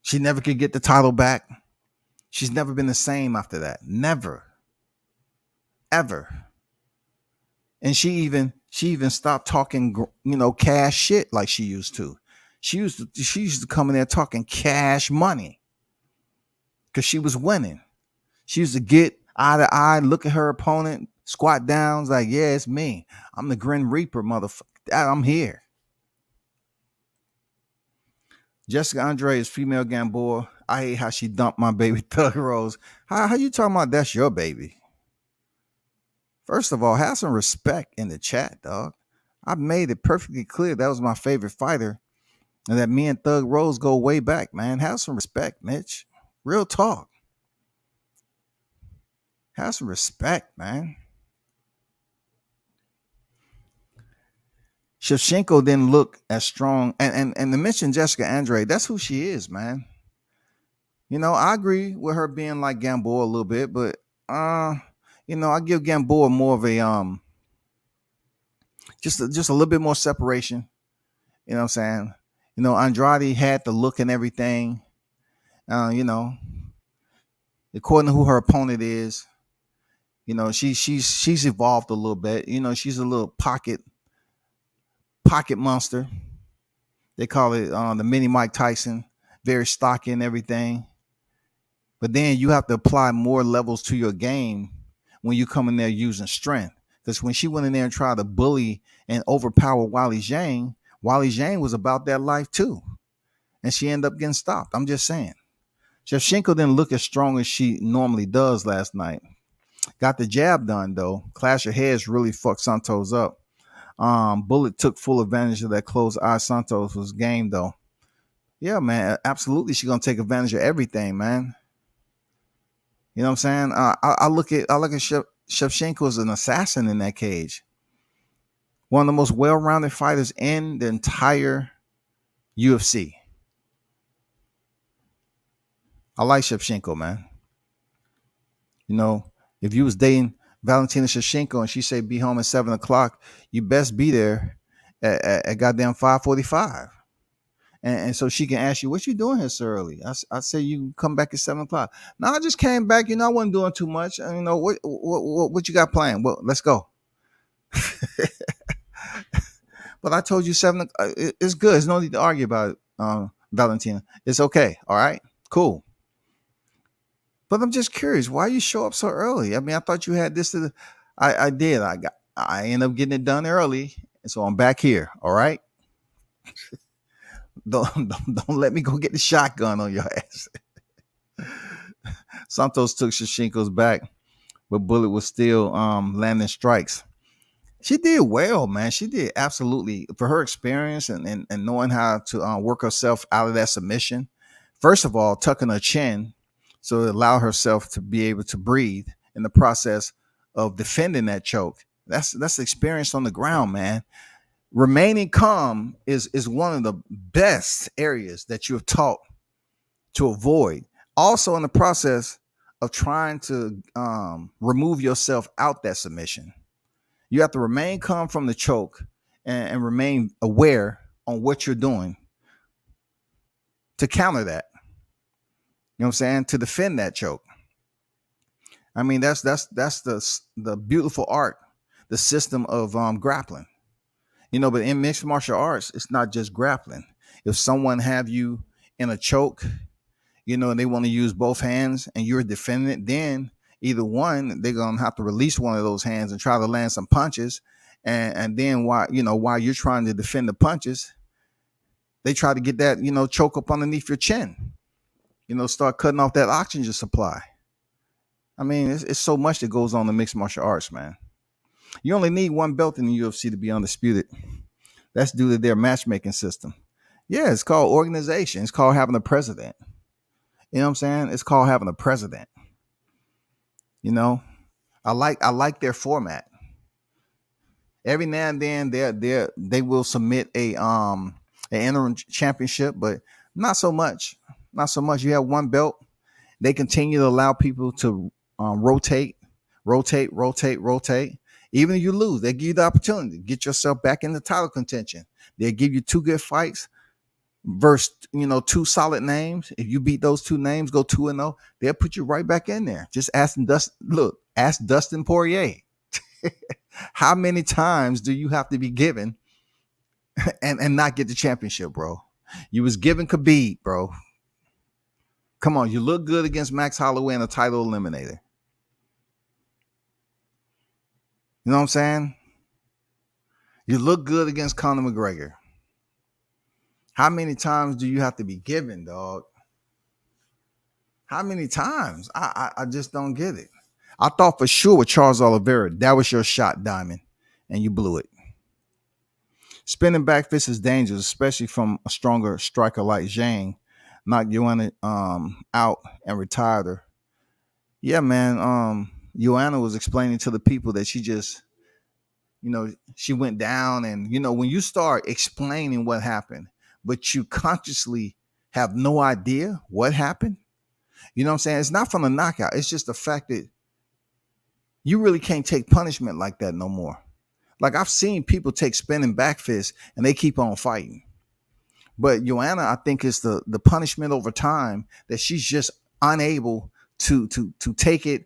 She never could get the title back. She's never been the same after that. Never. Ever. And she even stopped talking, cash shit like she used to. She used to come in there talking cash money because she was winning. She used to get eye to eye, look at her opponent, squat down, like, yeah, it's me. I'm the Grim Reaper, motherfucker. I'm here. Jessica Andrade is female Gamboa. I hate how she dumped my baby Thug Rose. How you talking about that's your baby? First of all, have some respect in the chat, dog. I made it perfectly clear that was my favorite fighter and that me and Thug Rose go way back, man. Have some respect, Mitch. Real talk. Have some respect, man. Shevchenko didn't look as strong. And to mention Jessica Andrade, that's who she is, man. I agree with her being like Gamboa a little bit, but I give Gamboa more of a just a little bit more separation. You know what I'm saying? Andrade had the look and everything. According to who her opponent is, she's evolved a little bit. She's a little pocket monster. They call it the mini Mike Tyson, very stocky and everything. But then you have to apply more levels to your game when you come in there using strength. Because when she went in there and tried to bully and overpower Wally Zhang was about that life too. And she ended up getting stopped. I'm just saying. Shevchenko didn't look as strong as she normally does last night. Got the jab done, though. Clash of heads really fucked Santos up. Bullet took full advantage of that closed eye. Santos was game, though. Yeah, man. Absolutely. She's going to take advantage of everything, man. You know what I'm saying? I look at Shevchenko as an assassin in that cage. One of the most well-rounded fighters in the entire UFC. I like Shevchenko, man. If you was dating Valentina Shevchenko and she say be home at 7 o'clock, you best be there at goddamn 5:45. And so she can ask you, what you doing here so early? I say you come back at 7 o'clock. No, I just came back. I wasn't doing too much. What you got planned? Well, let's go. But I told you it's good. There's no need to argue about it, Valentina. It's okay. All right, cool. But I'm just curious, why you show up so early? I mean, I thought you had this. I did. I ended up getting it done early, and so I'm back here. All right. Don't let me go get the shotgun on your ass. Santos took Shevchenko's back, but Bullet was still landing strikes. She did well, man. She did absolutely for her experience and knowing how to work herself out of that submission. First of all, tucking her chin so to allow herself to be able to breathe in the process of defending that choke. That's experience on the ground, man. Remaining calm is one of the best areas that you have taught to avoid. Also, in the process of trying to remove yourself out that submission, you have to remain calm from the choke and remain aware on what you're doing to counter that. You know what I'm saying? To defend that choke. I mean, that's the beautiful art, the system of grappling. But in mixed martial arts, it's not just grappling. If someone have you in a choke, and they want to use both hands and you're defending it, then either one, they're gonna have to release one of those hands and try to land some punches. And then while you're trying to defend the punches, they try to get that, choke up underneath your chin, start cutting off that oxygen supply. I mean, it's so much that goes on in mixed martial arts, man. You only need one belt in the UFC to be undisputed. That's due to their matchmaking system. Yeah, it's called organization. It's called having a president. You know what I'm saying? It's called having a president. I like their format. Every now and then they will submit an interim championship, but not so much. Not so much. You have one belt. They continue to allow people to rotate. Even if you lose, they give you the opportunity to get yourself back in the title contention. They give you two good fights versus two solid names. If you beat those two names, go 2-0, they'll put you right back in there. Just ask Dustin Poirier. How many times do you have to be given and not get the championship, bro? You was given Khabib, bro. Come on, you look good against Max Holloway in a title eliminator. You know what I'm saying? You look good against Conor McGregor. How many times do you have to be given, dog? How many times? I just don't get it. I thought for sure with Charles Oliveira, that was your shot, Diamond, and you blew it. Spinning back fist is dangerous, especially from a stronger striker like Zhang. Knocked Joanna out and retired her. Yeah, man. Joanna was explaining to the people that she just, she went down, and when you start explaining what happened, but you consciously have no idea what happened, you know what I'm saying? It's not from a knockout. It's just the fact that you really can't take punishment like that no more. Like, I've seen people take spinning back fists and they keep on fighting. But Joanna, I think, is the punishment over time that she's just unable to take it,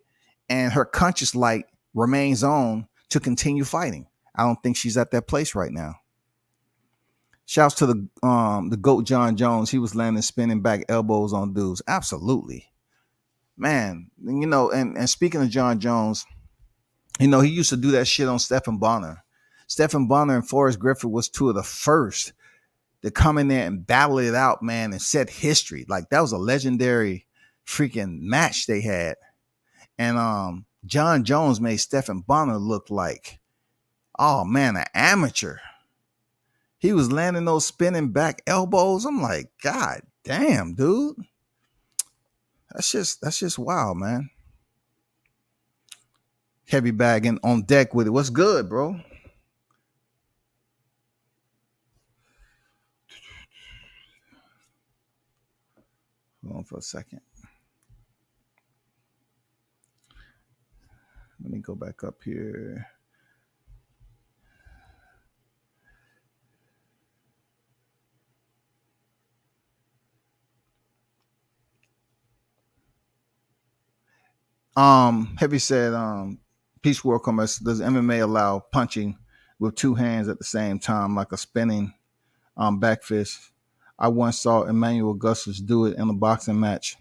and her conscious light remains on to continue fighting. I don't think she's at that place right now. Shouts to the GOAT John Jones. He was landing spinning back elbows on dudes. Absolutely. Man, and speaking of John Jones, he used to do that shit on Stephen Bonner. Stephen Bonner and Forrest Griffin was two of the first to come in there and battle it out, man, and set history. Like, that was a legendary freaking match they had. And John Jones made Stephen Bonner look like, oh man, an amateur. He was landing those spinning back elbows. I'm like, God damn, dude. That's just wild, man. Heavy bagging on deck with it. What's good, bro? Hold on for a second. Let me go back up here. Heavy said, Peace World Commerce, does MMA allow punching with two hands at the same time, like a spinning back fist? I once saw Emmanuel Augustus do it in a boxing match.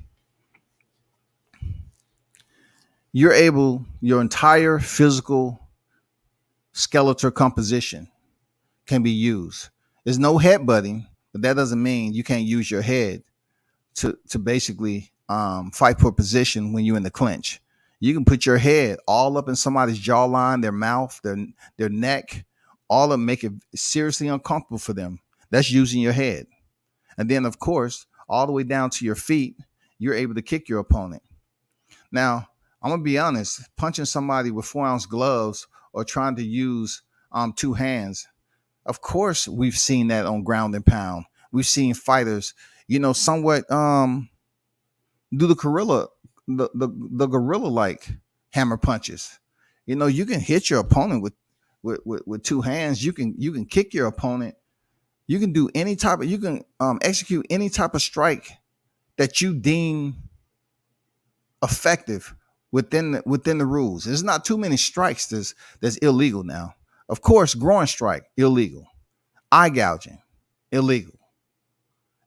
You're able, your entire physical skeletal composition can be used. There's no headbutting, but that doesn't mean you can't use your head to basically fight for position when you're in the clinch. You can put your head all up in somebody's jawline, their mouth, their neck, all of make it seriously uncomfortable for them. That's using your head. And then, of course, all the way down to your feet, you're able to kick your opponent. Now, I'm gonna be honest, punching somebody with 4-ounce gloves or trying to use two hands. Of course, we've seen that on ground and pound. We've seen fighters, somewhat do the gorilla like hammer punches. You can hit your opponent with two hands. You can kick your opponent. You can do any type of you can execute any type of strike that you deem effective within the rules. There's not too many strikes that's illegal now. Of course, groin strike illegal, eye gouging illegal.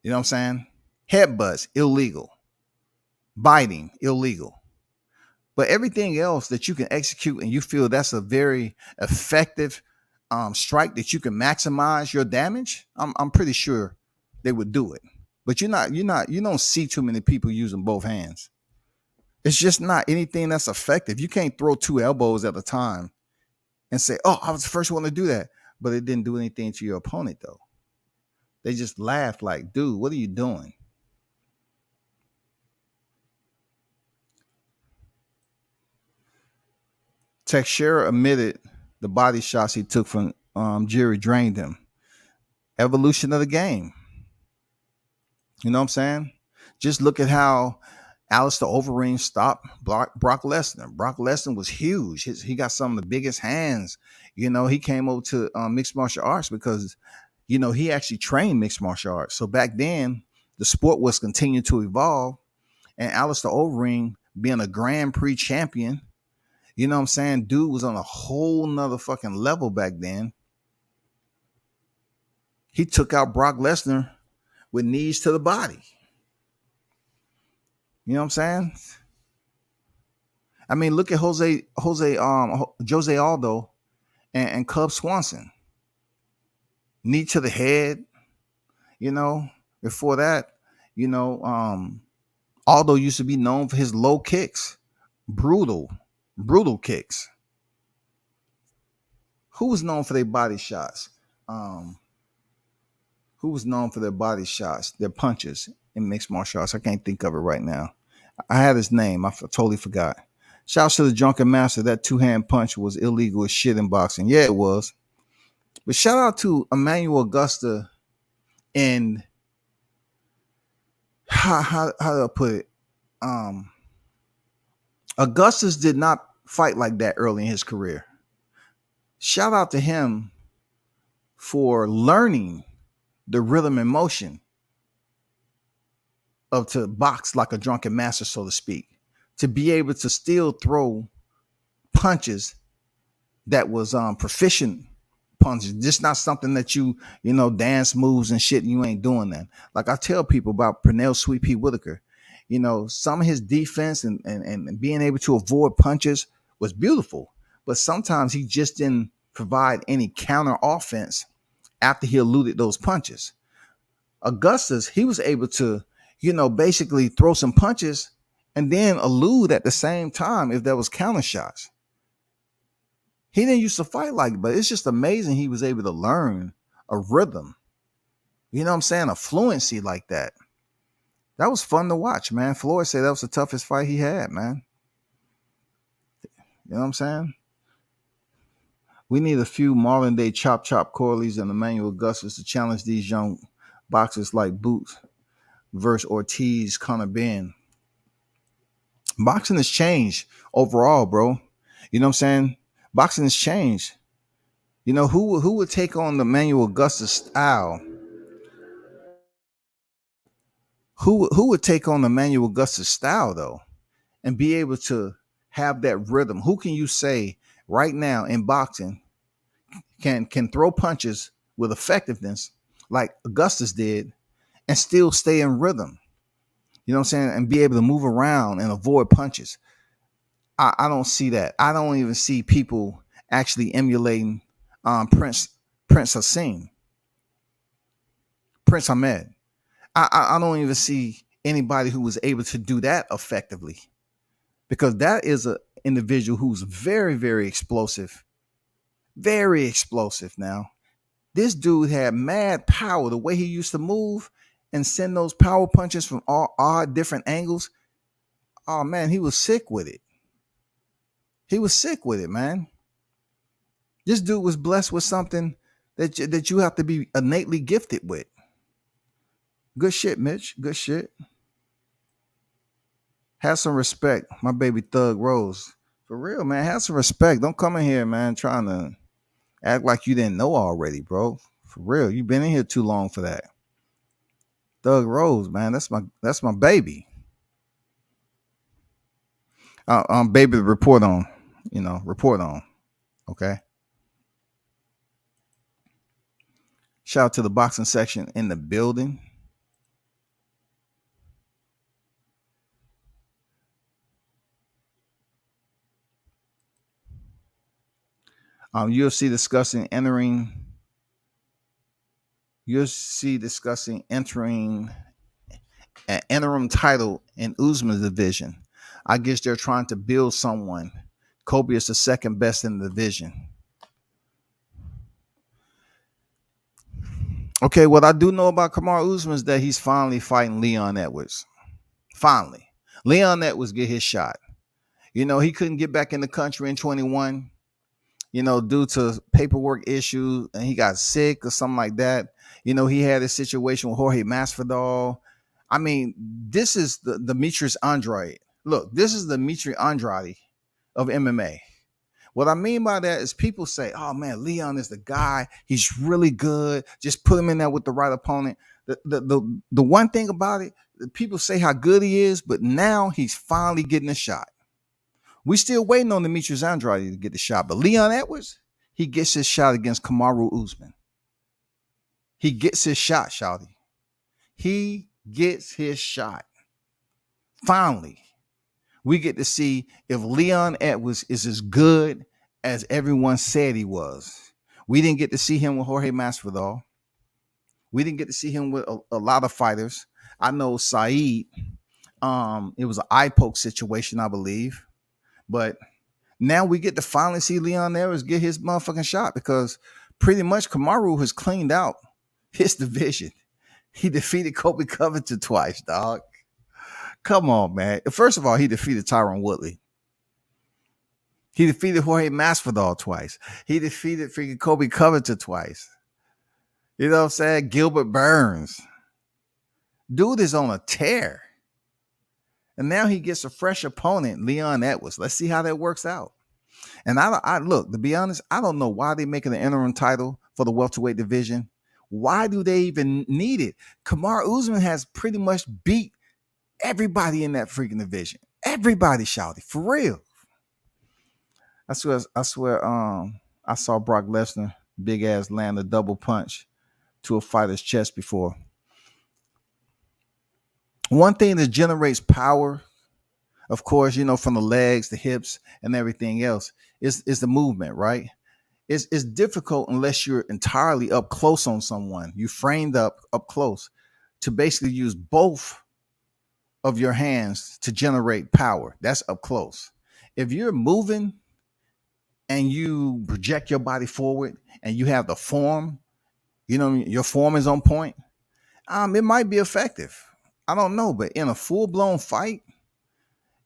You know what I'm saying? Headbutts illegal, biting illegal. But everything else that you can execute and you feel that's a very effective strike that you can maximize your damage, I'm pretty sure they would do it. But you don't see too many people using both hands. It's just not anything that's effective. You can't throw two elbows at a time and say, "Oh, I was the first one to do that," but it didn't do anything to your opponent though. They just laughed like, "Dude, what are you doing?" Teixeira admitted the body shots he took from Jerry drained him. Evolution of the game. You know what I'm saying? Just look at how Alistair Overeem stopped Brock Lesnar. Brock Lesnar was huge. He got some of the biggest hands. He came over to mixed martial arts because, he actually trained mixed martial arts. So back then, the sport was continuing to evolve. And Alistair Overeem being a Grand Prix champion, you know what I'm saying? Dude was on a whole nother fucking level back then. He took out Brock Lesnar with knees to the body. You know what I'm saying? I mean, look at Jose Aldo and Cub Swanson. Knee to the head. Before that, Aldo used to be known for his low kicks. Brutal kicks. Who was known for their body shots? Who was known for their body shots, their punches in mixed martial arts? I can't think of it right now. I had his name. I totally forgot. Shouts to the Drunken Master. That two-hand punch was illegal as shit in boxing. Yeah, it was. But shout out to Emmanuel Augusta and how do I put it? Augustus did not fight like that early in his career. Shout out to him for learning the rhythm and motion of to box like a drunken master, so to speak, to be able to still throw punches that was proficient punches, just not something that you dance moves and shit and you ain't doing that. Like I tell people about Pernell Sweet Pea Whitaker, some of his defense and being able to avoid punches was beautiful, but sometimes he just didn't provide any counter offense after he eluded those punches. Augustus, he was able to, basically throw some punches and then elude at the same time if there was counter shots. He didn't used to fight like it, but it's just amazing he was able to learn a rhythm. You know what I'm saying? A fluency like that. That was fun to watch, man. Floyd said that was the toughest fight he had, man. You know what I'm saying? We need a few modern day chop Corleys and Emmanuel Augustus to challenge these young boxers like Boots versus Ortiz, Conor Ben. Boxing has changed overall, bro. You know what I'm saying? Boxing has changed. Who would take on the Emmanuel Augustus style? Who would take on the Emmanuel Augustus style though, and be able to have that rhythm? Who can you say right now in boxing can throw punches with effectiveness like Augustus did and still stay in rhythm? You know what I'm saying? And be able to move around and avoid punches. I don't see that. I don't even see people actually emulating Prince Hassim, Prince Ahmed. I don't even see anybody who was able to do that effectively, because that is an individual who's very, very explosive. Very explosive now. This dude had mad power. The way he used to move and send those power punches from all odd different angles. Oh man, he was sick with it. He was sick with it, man. This dude was blessed with something that you have to be innately gifted with. Good shit, Mitch. Good shit. Have some respect, my baby Thug Rose. For real, man. Have some respect. Don't come in here, man, trying to act like you didn't know already, bro. For real, you've been in here too long for that. Thug Rose, man. That's my baby. Baby to report on. Report on. Okay. Shout out to the boxing section in the building. UFC discussing entering an interim title in Usman's division. I guess they're trying to build someone. Kobe is the second best in the division. Okay, what I do know about Kamaru Usman is that he's finally fighting Leon Edwards. Finally. Leon Edwards get his shot. He couldn't get back in the country in 21, due to paperwork issues, and he got sick or something like that. He had a situation with Jorge Masvidal. I mean, this is the Demetrius Andrade. Look, this is the Demetrius Andrade of MMA. What I mean by that is people say, oh man, Leon is the guy. He's really good. Just put him in there with the right opponent. The one thing about it, people say how good he is, but now he's finally getting a shot. We still waiting on Demetrius Andrade to get the shot, but Leon Edwards, he gets his shot against Kamaru Usman. He gets his shot, Shawty. He gets his shot. Finally, we get to see if Leon Edwards is as good as everyone said he was. We didn't get to see him with Jorge Masvidal. We didn't get to see him with a lot of fighters. I know Saeed, it was an eye poke situation, I believe. But now we get to finally see Leon Edwards get his motherfucking shot, because pretty much Kamaru has cleaned out his division. He defeated Kobe Covington twice, dog. Come on, man. First of all, he defeated Tyron Woodley. He defeated Jorge Masvidal twice. He defeated freaking Kobe Covington twice. You know what I'm saying? Gilbert Burns. Dude is on a tear. And now he gets a fresh opponent, Leon Edwards. Let's see how that works out. And I look, to be honest, I don't know why they're making an interim title for the welterweight division. Why do they even need it? Kamaru Usman has pretty much beat everybody in that freaking division. Everybody shouted, for real. I swear, I saw Brock Lesnar, big ass, land a double punch to a fighter's chest before. One thing that generates power, of course, from the legs, the hips, and everything else, is the movement, right? It's difficult unless you're entirely up close on someone. You framed up close to basically use both of your hands to generate power. That's up close. If you're moving and you project your body forward and you have the form, your form is on point, it might be effective. I don't know, but in a full-blown fight,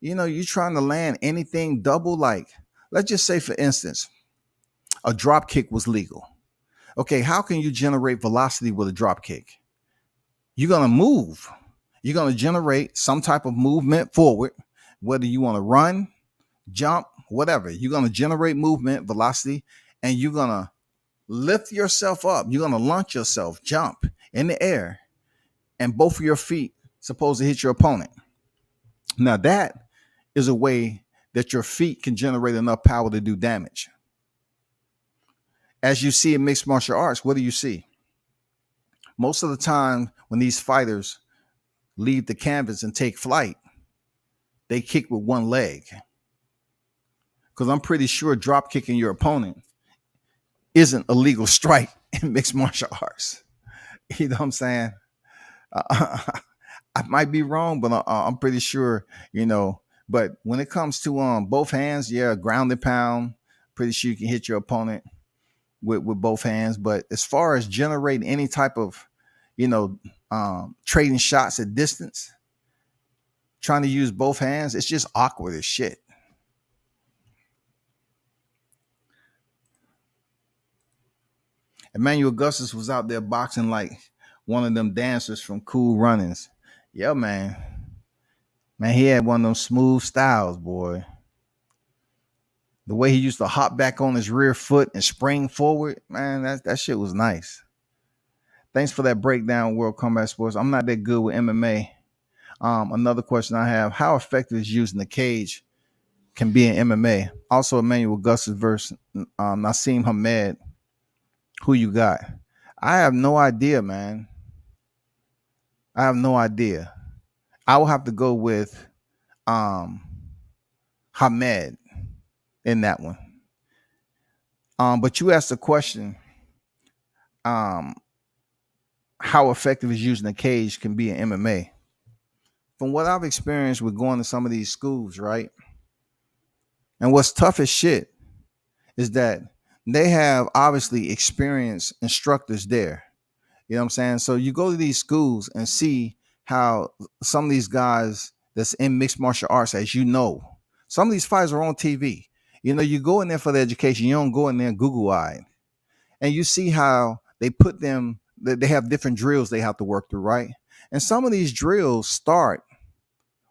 you're trying to land anything double, like, let's just say, for instance, a drop kick was legal. Okay, how can you generate velocity with a drop kick? You're going to move. You're going to generate some type of movement forward, whether you want to run, jump, whatever. You're going to generate movement, velocity, and you're going to lift yourself up. You're going to launch yourself, jump in the air, and both of your feet supposed to hit your opponent. Now that is a way that your feet can generate enough power to do damage. As you see in mixed martial arts, what do you see? Most of the time when these fighters leave the canvas and take flight, they kick with one leg. Because I'm pretty sure drop kicking your opponent isn't a legal strike in mixed martial arts. You know what I'm saying? I might be wrong, but I'm pretty sure, But when it comes to both hands, yeah, ground and pound, pretty sure you can hit your opponent with both hands. But as far as generating any type of, trading shots at distance, trying to use both hands, it's just awkward as shit. Emmanuel Augustus was out there boxing like one of them dancers from Cool Runnings. Yeah, man. Man, he had one of them smooth styles, boy. The way he used to hop back on his rear foot and spring forward, man, that shit was nice. Thanks for that breakdown, World Combat Sports. I'm not that good with MMA. Another question I have: how effective is using the cage can be in MMA? Also, Emmanuel Augustus versus Nassim Hamed. Who you got? I have no idea, man. I have no idea. I will have to go with Hamed in that one. But you asked the question, how effective is using a cage can be in MMA. From what I've experienced with going to some of these schools, right? And what's tough as shit is that they have obviously experienced instructors there. You know what I'm saying? So you go to these schools and see how some of these guys that's in mixed martial arts, as you know, some of these fights are on TV. You go in there for the education. You don't go in there Google-eyed. And you see how they put them, they have different drills they have to work through, right? And some of these drills start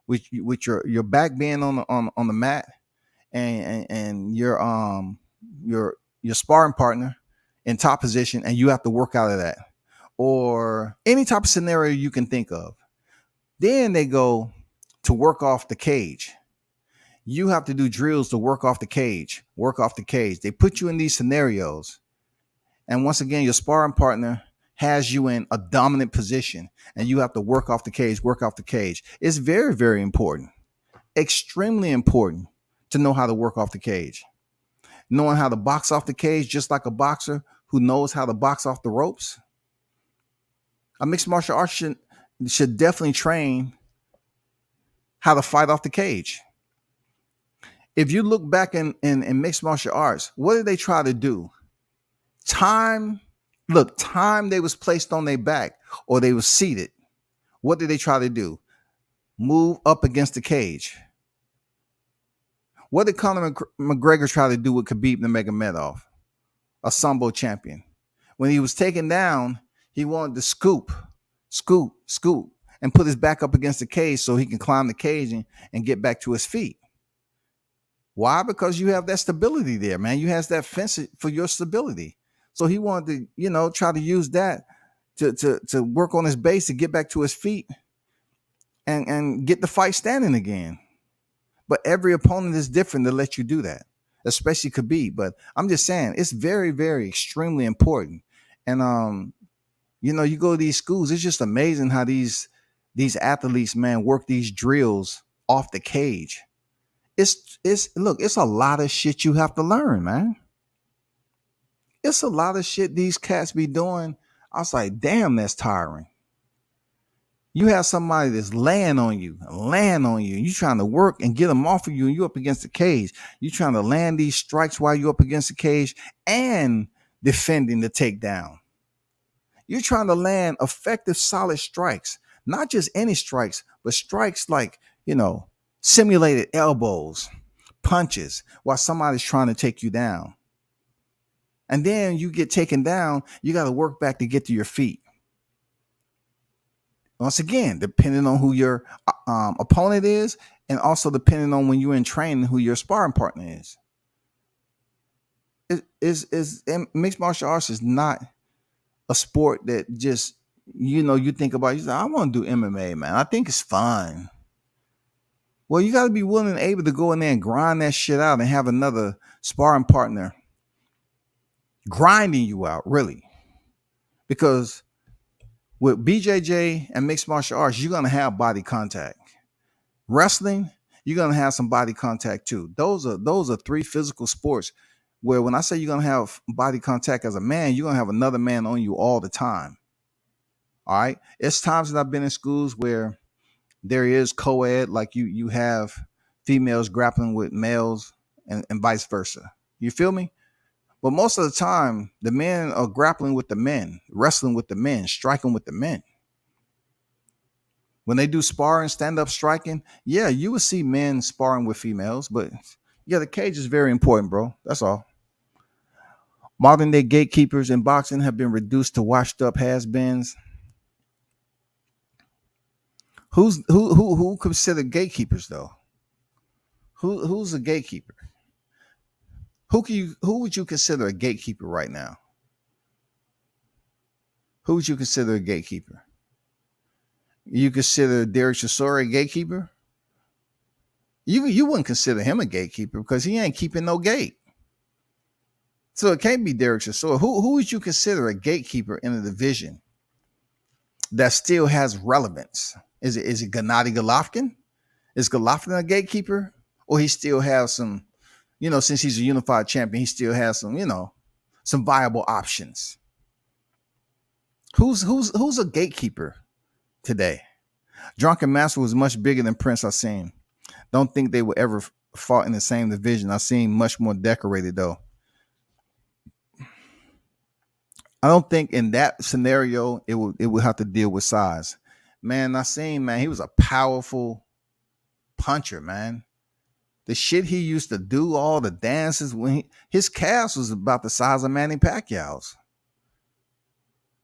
with your back being on the mat and your sparring partner in top position, and you have to work out of that. Or any type of scenario you can think of. Then they go to work off the cage. You have to do drills to work off the cage. They put you in these scenarios. And once again, your sparring partner has you in a dominant position, and you have to work off the cage. It's very, very important. Extremely important to know how to work off the cage. Knowing how to box off the cage, just like a boxer who knows how to box off the ropes. A mixed martial arts should definitely train how to fight off the cage. If you look back in mixed martial arts, what did they try to do? Time they was placed on their back or they was seated. What did they try to do? Move up against the cage. What did Conor McGregor try to do with Khabib Nurmagomedov, a Sambo champion? When he was taken down, he wanted to scoop, and put his back up against the cage so he can climb the cage and get back to his feet. Why? Because you have that stability there, man. You have that fence for your stability. So he wanted to, try to use that to work on his base to get back to his feet and get the fight standing again. But every opponent is different to let you do that, especially Khabib. But I'm just saying it's very, very extremely important. And you go to these schools, it's just amazing how these athletes, man, work these drills off the cage. It's a lot of shit you have to learn, man. It's a lot of shit these cats be doing. I was like, damn, that's tiring. You have somebody that's laying on you. You trying to work and get them off of you, and you up against the cage. You trying to land these strikes while you up against the cage and defending the takedown. You're trying to land effective, solid strikes, not just any strikes, but strikes like, simulated elbows, punches, while somebody's trying to take you down. And then you get taken down, you got to work back to get to your feet. Once again, depending on who your opponent is, and also depending on when you're in training, who your sparring partner is. Mixed martial arts is not a sport that just, you think about, you say, I want to do MMA, man. I think it's fun. Well, you got to be willing and able to go in there and grind that shit out and have another sparring partner grinding you out, really. Because with BJJ and mixed martial arts, you're going to have body contact. Wrestling, you're going to have some body contact too. Those are three physical sports where when I say you're going to have body contact as a man, you're going to have another man on you all the time. All right. It's times that I've been in schools where there is co-ed, like you have females grappling with males and vice versa. You feel me? But most of the time, the men are grappling with the men, wrestling with the men, striking with the men. When they do sparring, stand-up striking, yeah, you will see men sparring with females, but yeah, the cage is very important, bro. That's all. Modern day gatekeepers in boxing have been reduced to washed up has-beens. Who consider gatekeepers though? Who's a gatekeeper? Who would you consider a gatekeeper right now? Who would you consider a gatekeeper? You consider Derek Chisora a gatekeeper? You wouldn't consider him a gatekeeper because he ain't keeping no gate. So it can't be Derek Chisora. Who would you consider a gatekeeper in a division that still has relevance? Is it Gennady Golovkin? Is Golovkin a gatekeeper? Or he still has some, since he's a unified champion, he still has some, some viable options. Who's a gatekeeper today? Drunken Master was much bigger than Prince Hassim. Don't think they would ever fought in the same division. I seen much more decorated though. I don't think in that scenario it would have to deal with size. Man, he was a powerful puncher, man. The shit he used to do, all the dances, his calves was about the size of Manny Pacquiao's.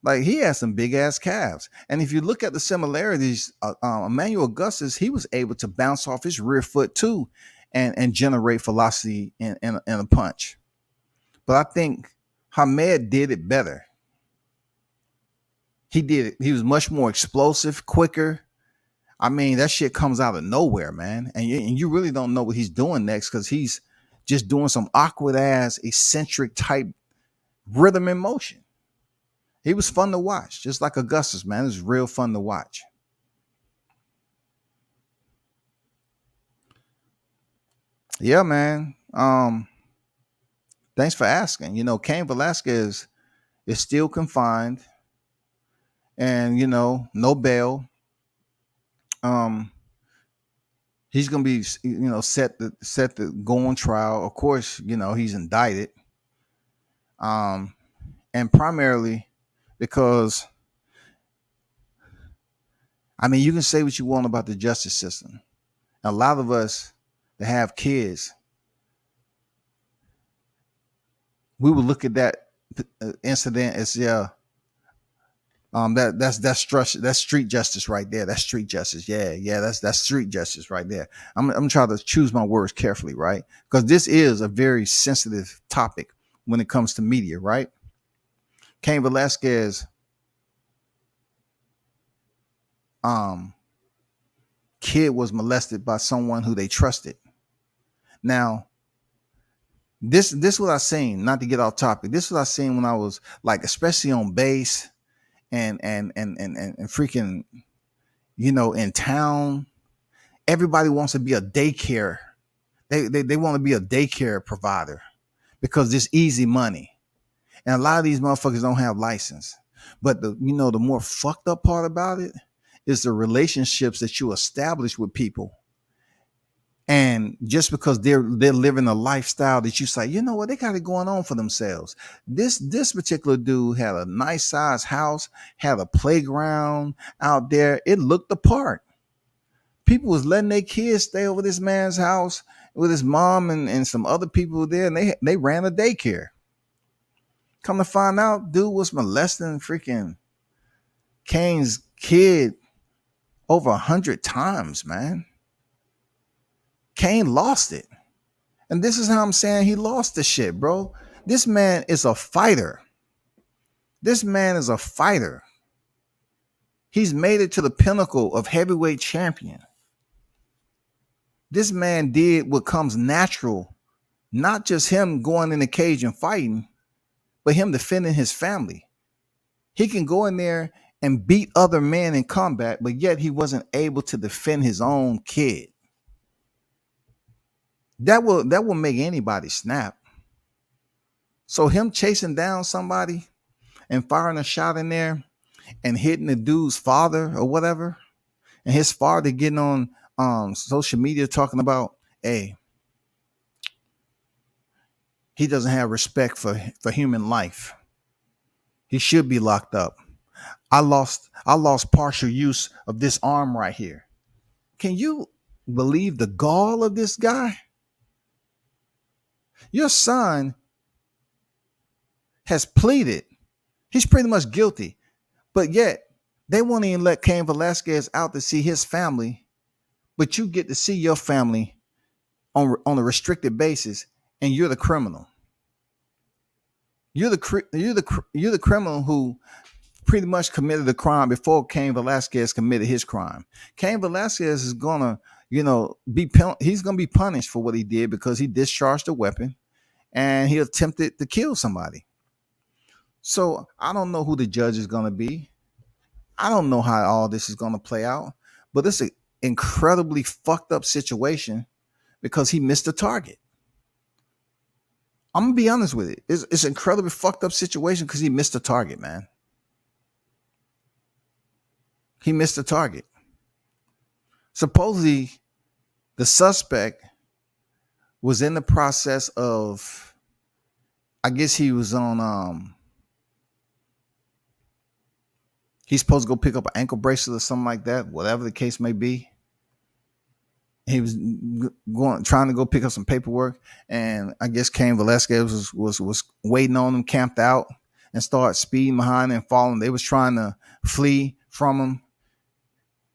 Like he had some big ass calves. And if you look at the similarities, Emmanuel Augustus, he was able to bounce off his rear foot too and generate velocity in a punch. But I think Hamed did it better. He did it. He was much more explosive, quicker. I mean, that shit comes out of nowhere, man. And you really don't know what he's doing next because he's just doing some awkward ass, eccentric type rhythm and motion. He was fun to watch, just like Augustus, man. It was real fun to watch. Yeah, man. Thanks for asking. Cain Velasquez is still confined and, no bail. He's gonna be, set to go on trial. Of course, he's indicted. And primarily because, I mean, you can say what you want about the justice system. A lot of us that have kids, we would look at that incident as that's street justice right there. That's street justice. Yeah, that's street justice right there. I'm trying to choose my words carefully, right? Because this is a very sensitive topic when it comes to media, right? Cain Velasquez kid was molested by someone who they trusted. Now, this what I seen, not to get off topic. This what I seen when I was like, especially on base and freaking, in town. Everybody wants to be a daycare. They want to be a daycare provider because there's easy money. And a lot of these motherfuckers don't have license. But the more fucked up part about it is the relationships that you establish with people. And just because they're living a lifestyle that you say, they got it going on for themselves. This particular dude had a nice size house, had a playground out there. It looked the part. People was letting their kids stay over this man's house with his mom and some other people there, and they ran a daycare. Come to find out, dude was molesting freaking Cain's kid over 100 times, man. Cain lost it. And this is how I'm saying he lost the shit, bro. This man is a fighter. This man is a fighter. He's made it to the pinnacle of heavyweight champion. This man did what comes natural, not just him going in the cage and fighting, but him defending his family. He can go in there and beat other men in combat, but yet he wasn't able to defend his own kid. That will make anybody snap. So him chasing down somebody and firing a shot in there and hitting the dude's father or whatever, and his father getting on social media talking about, hey, he doesn't have respect for human life. He should be locked up. I lost partial use of this arm right here. Can you believe the gall of this guy? Your son has pleaded. He's pretty much guilty, but yet they won't even let Cain Velasquez out to see his family, but you get to see your family on a restricted basis, and you're the criminal. You're the criminal who pretty much committed the crime before Cain Velasquez committed his crime. Cain Velasquez is gonna, he's gonna be punished for what he did because he discharged a weapon and he attempted to kill somebody. So I don't know who the judge is gonna be. I don't know how all this is gonna play out, but it's an incredibly fucked up situation because he missed the target. I'm gonna be honest with it. It's an incredibly fucked up situation because he missed the target, man. He missed the target. Supposedly, the suspect was in the process of, I guess he was on, he's supposed to go pick up an ankle bracelet or something like that, whatever the case may be. He was trying to go pick up some paperwork, and I guess Cain Velasquez was waiting on him, camped out, and started speeding behind and falling. They was trying to flee from him,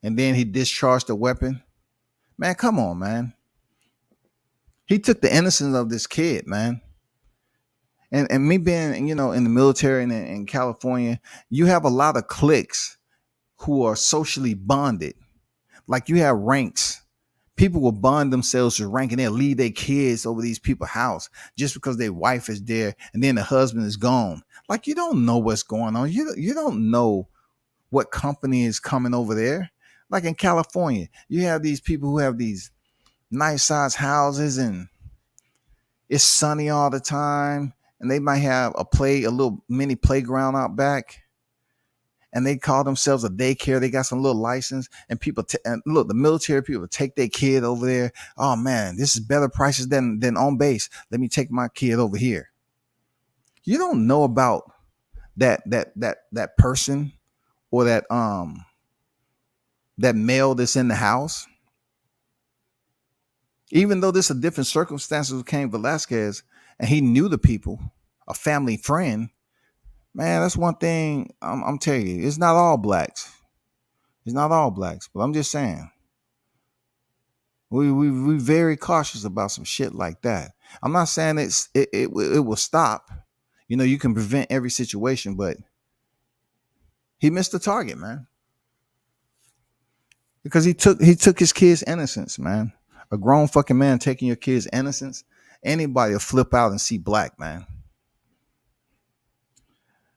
and then he discharged the weapon. Man, come on, man. He took the innocence of this kid, man. And me being, in the military and in California, you have a lot of cliques who are socially bonded. Like you have ranks. People will bond themselves to rank and they'll leave their kids over these people's house just because their wife is there and then the husband is gone. Like you don't know what's going on. You don't know what company is coming over there. Like in California, you have these people who have these nice size houses and it's sunny all the time. And they might have a little mini playground out back. And they call themselves a daycare. They got some little license, and people and look, the military people take their kid over there. Oh man, this is better prices than on base. Let me take my kid over here. You don't know about that person or that male that's in the house. Even though this is a different circumstances with Cain Velasquez, and he knew the people, a family friend. Man, that's one thing I'm telling you. It's not all blacks. It's not all blacks, but I'm just saying. We very cautious about some shit like that. I'm not saying it will stop. You can prevent every situation, but he missed the target, man. Because he took his kid's innocence, man. A grown fucking man taking your kid's innocence. Anybody will flip out and see black, man.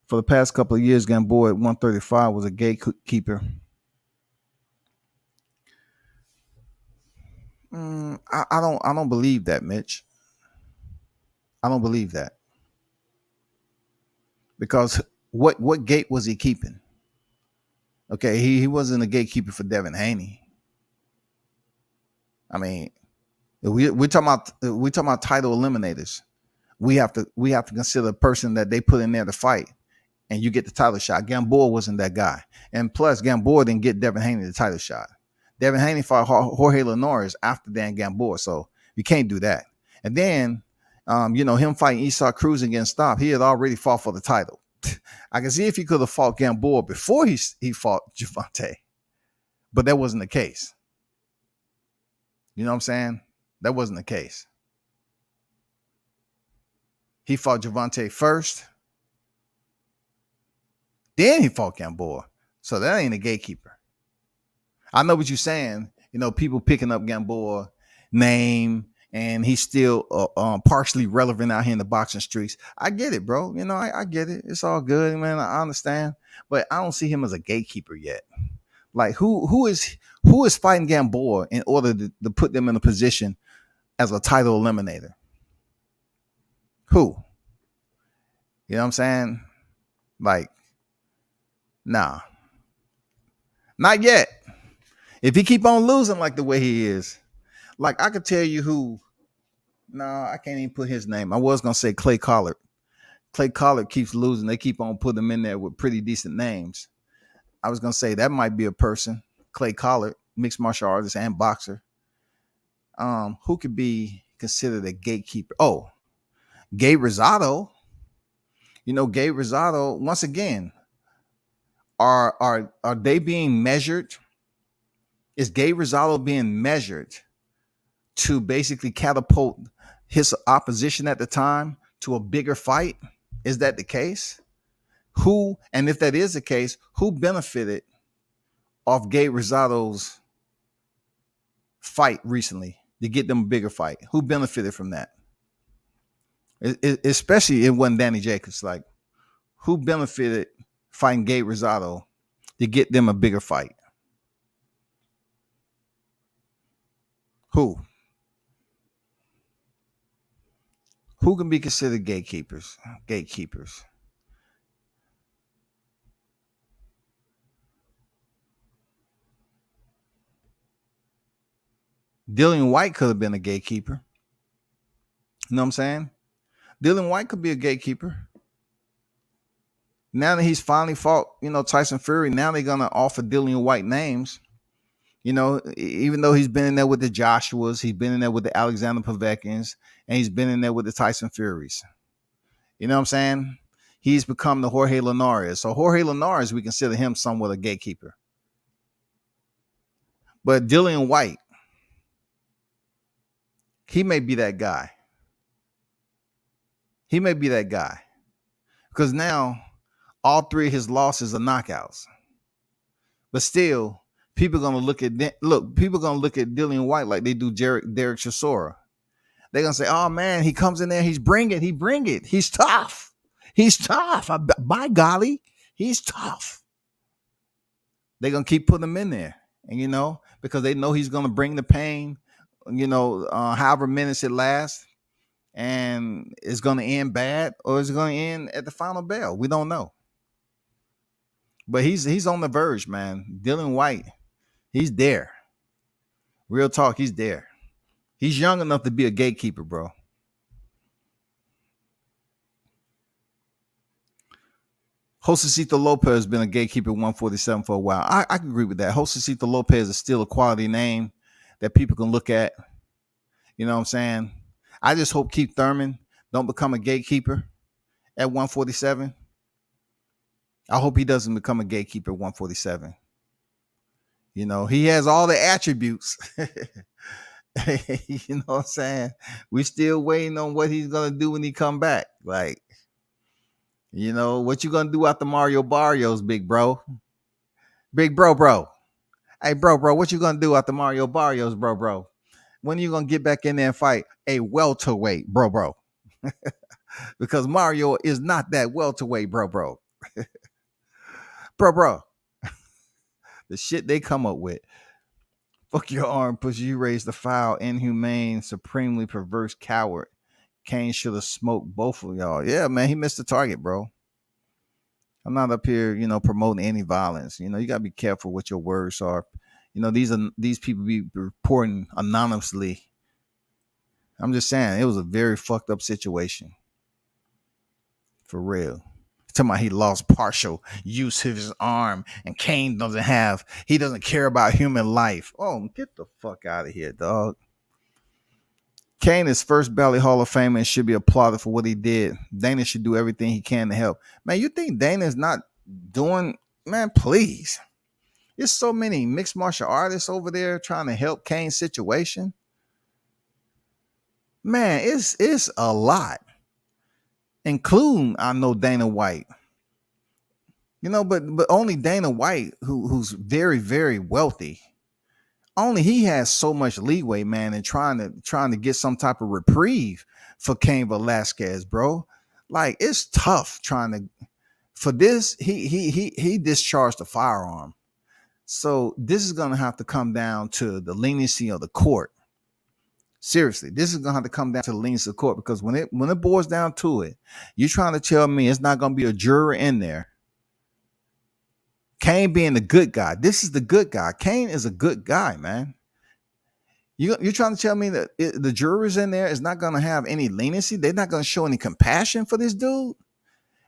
For the past couple of years, Gamboa at 135 was a gatekeeper. I don't believe that, Mitch. I don't believe that. Because what gate was he keeping? Okay, he wasn't a gatekeeper for Devin Haney. I mean, we're talking about title eliminators. We have to consider the person that they put in there to fight. And you get the title shot. Gamboa wasn't that guy. And plus, Gamboa didn't get Devin Haney the title shot. Devin Haney fought Jorge Linares after Dan Gamboa, so you can't do that. And then, him fighting Esau Cruz against Stop, he had already fought for the title. I can see if he could have fought Gamboa before he fought Gervonta, but that wasn't the case. You know what I'm saying? That wasn't the case. He fought Gervonta first. Then he fought Gamboa. So that ain't a gatekeeper. I know what you're saying. People picking up Gamboa name, and he's still partially relevant out here in the boxing streets. I get it, bro. You know, I get it. It's all good, man. I understand, but I don't see him as a gatekeeper yet. Like who is fighting Gamboa in order to put them in a position as a title eliminator? Who? You know what I'm saying? Like, nah, not yet. If he keep on losing like the way he is, like I could tell you who. No, I can't even put his name. I was gonna say Clay Collard. Clay Collard keeps losing. They keep on putting him in there with pretty decent names. I was gonna say that might be a person. Clay Collard, mixed martial artist and boxer. Who could be considered a gatekeeper? Oh, Gabe Rosado. You know, Gabe Rosado. Once again, are they being measured? Is Gabe Rosado being measured to basically catapult his opposition at the time to a bigger fight? Is that the case? Who, and if that is the case, who benefited off Gabe Rosado's fight recently to get them a bigger fight? Who benefited from that? Especially it wasn't Danny Jacobs. Like, who benefited fighting Gabe Rosado to get them a bigger fight? Who? Who can be considered gatekeepers? Gatekeepers. Dillian White could have been a gatekeeper. You know what I'm saying? Dillian White could be a gatekeeper. Now that he's finally fought, Tyson Fury, now they're gonna offer Dillian White names. Even though he's been in there with the Joshuas, he's been in there with the Alexander Povekins, and he's been in there with the Tyson Furies. You know what I'm saying? He's become the Jorge Linares. So Jorge Linares, we consider him somewhat a gatekeeper. But Dillian White, he may be that guy. He may be that guy. Because now all three of his losses are knockouts. But still, people are gonna look at Dillian White like they do Derek Chisora. They're gonna say, "Oh man, he comes in there, he bring it. He's tough. By golly, he's tough." They're gonna keep putting him in there, and because they know he's gonna bring the pain. However minutes it lasts, and it's gonna end bad, or it's gonna end at the final bell. We don't know. But he's on the verge, man. Dillian White, he's there. Real talk, he's there. He's young enough to be a gatekeeper, bro. Josecito Lopez has been a gatekeeper 147 for a while. I can agree with that. Josecito Lopez is still a quality name that people can look at. You know what I'm saying? I just hope Keith Thurman don't become a gatekeeper at 147. I hope he doesn't become a gatekeeper at 147. He has all the attributes. You know what I'm saying? We still waiting on what he's gonna do when he come back. Like, what you gonna do after Mario Barrios, big bro? Big bro. Hey, bro, what you gonna do after Mario Barrios, bro? When are you gonna get back in there and fight a welterweight, bro? Because Mario is not that welterweight, bro. bro. The shit they come up with. Fuck your arm, pussy. You raised the foul, inhumane, supremely perverse coward. Kane should have smoked both of y'all. Yeah, man, he missed the target, bro. I'm not up here, promoting any violence. You gotta be careful what your words are. These people be reporting anonymously. I'm just saying, it was a very fucked up situation. For real. Talking about he lost partial use of his arm, and Kane he doesn't care about human life. Oh, get the fuck out of here, dog. Kane is first ballot Hall of Famer and should be applauded for what he did. Dana should do everything he can to help. Man, you think Dana is not doing? Man, please. There's so many mixed martial artists over there trying to help Kane's situation. Man, it's a lot. Including, I know, Dana White. But only Dana White, who's very, very wealthy, only he has so much leeway, man, in trying to get some type of reprieve for Cain Velasquez, bro. Like it's tough trying to for this. He discharged a firearm, so this is gonna have to come down to the leniency of the court. Seriously, this is gonna have to come down to the leniency of the court because when it boils down to it, you're trying to tell me it's not gonna be a juror in there. Cain being the good guy. This is the good guy. Cain is a good guy, man. You're trying to tell me that the jurors in there is not going to have any leniency? They're not going to show any compassion for this dude?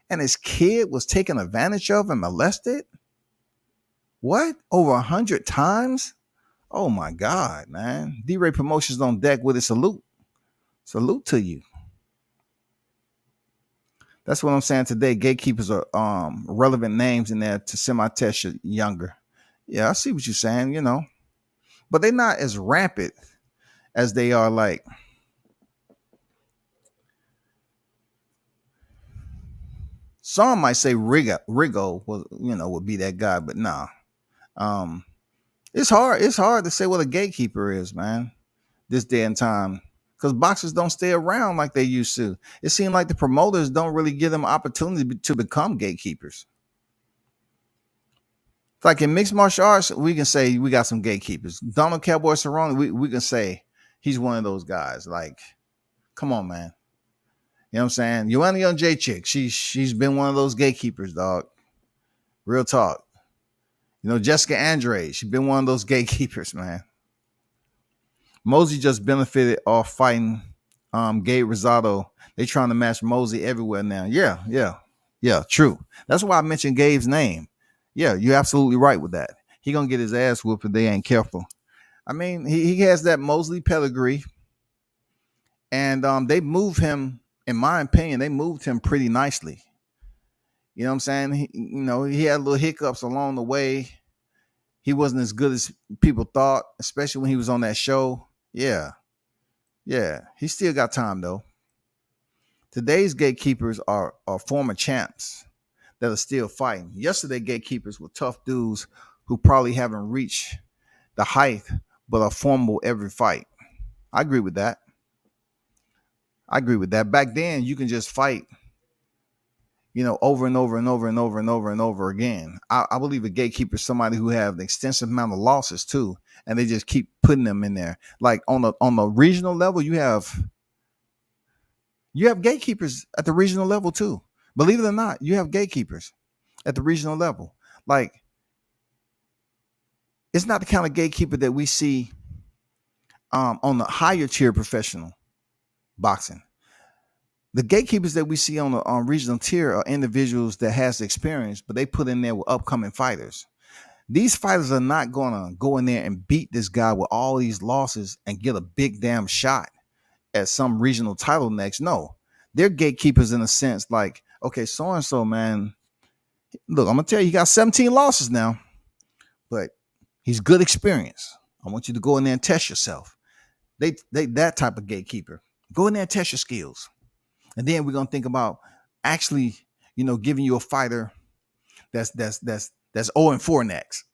And his kid was taken advantage of and molested? What? Over 100 times? Oh my God, man. D-Ray Promotions on deck with a salute. Salute to you. That's what I'm saying today. Gatekeepers are relevant names in there to semi-test younger. Yeah, I see what you're saying, but they're not as rampant as they are like some might say Rigo was, would be that guy, but nah. It's hard to say what a gatekeeper is, man, this day and time. Because boxers don't stay around like they used to. It seems like the promoters don't really give them opportunity to become gatekeepers. Like in mixed martial arts, we can say we got some gatekeepers. Donald Cowboy Cerrone, we can say he's one of those guys. Like, come on, man. You know what I'm saying? Joanna Young J Chick, she's been one of those gatekeepers, dog. Real talk. Jessica Andrade, she's been one of those gatekeepers, man. Mosey just benefited off fighting Gabe Rosado. They trying to match Mosey everywhere now. Yeah, true. That's why I mentioned Gabe's name. Yeah, you're absolutely right with that. He gonna get his ass whooped if they ain't careful. I mean, he has that Mosley pedigree, and they moved him. In my opinion, they moved him pretty nicely. You know what I'm saying? He had little hiccups along the way. He wasn't as good as people thought, especially when he was on that show. Yeah. He still got time though. Today's gatekeepers are former champs that are still fighting. Yesterday, gatekeepers were tough dudes who probably haven't reached the height, but are formidable every fight. I agree with that. Back then, you can just fight, over and over and over and over and over and over again. I believe a gatekeeper is somebody who have an extensive amount of losses too, and they just keep putting them in there. Like on the regional level, you have gatekeepers at the regional level too. Believe it or not, you have gatekeepers at the regional level. Like, it's not the kind of gatekeeper that we see on the higher tier professional boxing. The gatekeepers that we see on the regional tier are individuals that has experience, but they put in there with upcoming fighters. These fighters are not going to go in there and beat this guy with all these losses and get a big damn shot at some regional title next. No, they're gatekeepers in a sense like, okay, so-and-so, man, look, I'm going to tell you, he got 17 losses now, but he's good experience. I want you to go in there and test yourself. They that type of gatekeeper. Go in there and test your skills. And then we're going to think about actually, giving you a fighter that's 0-4 next.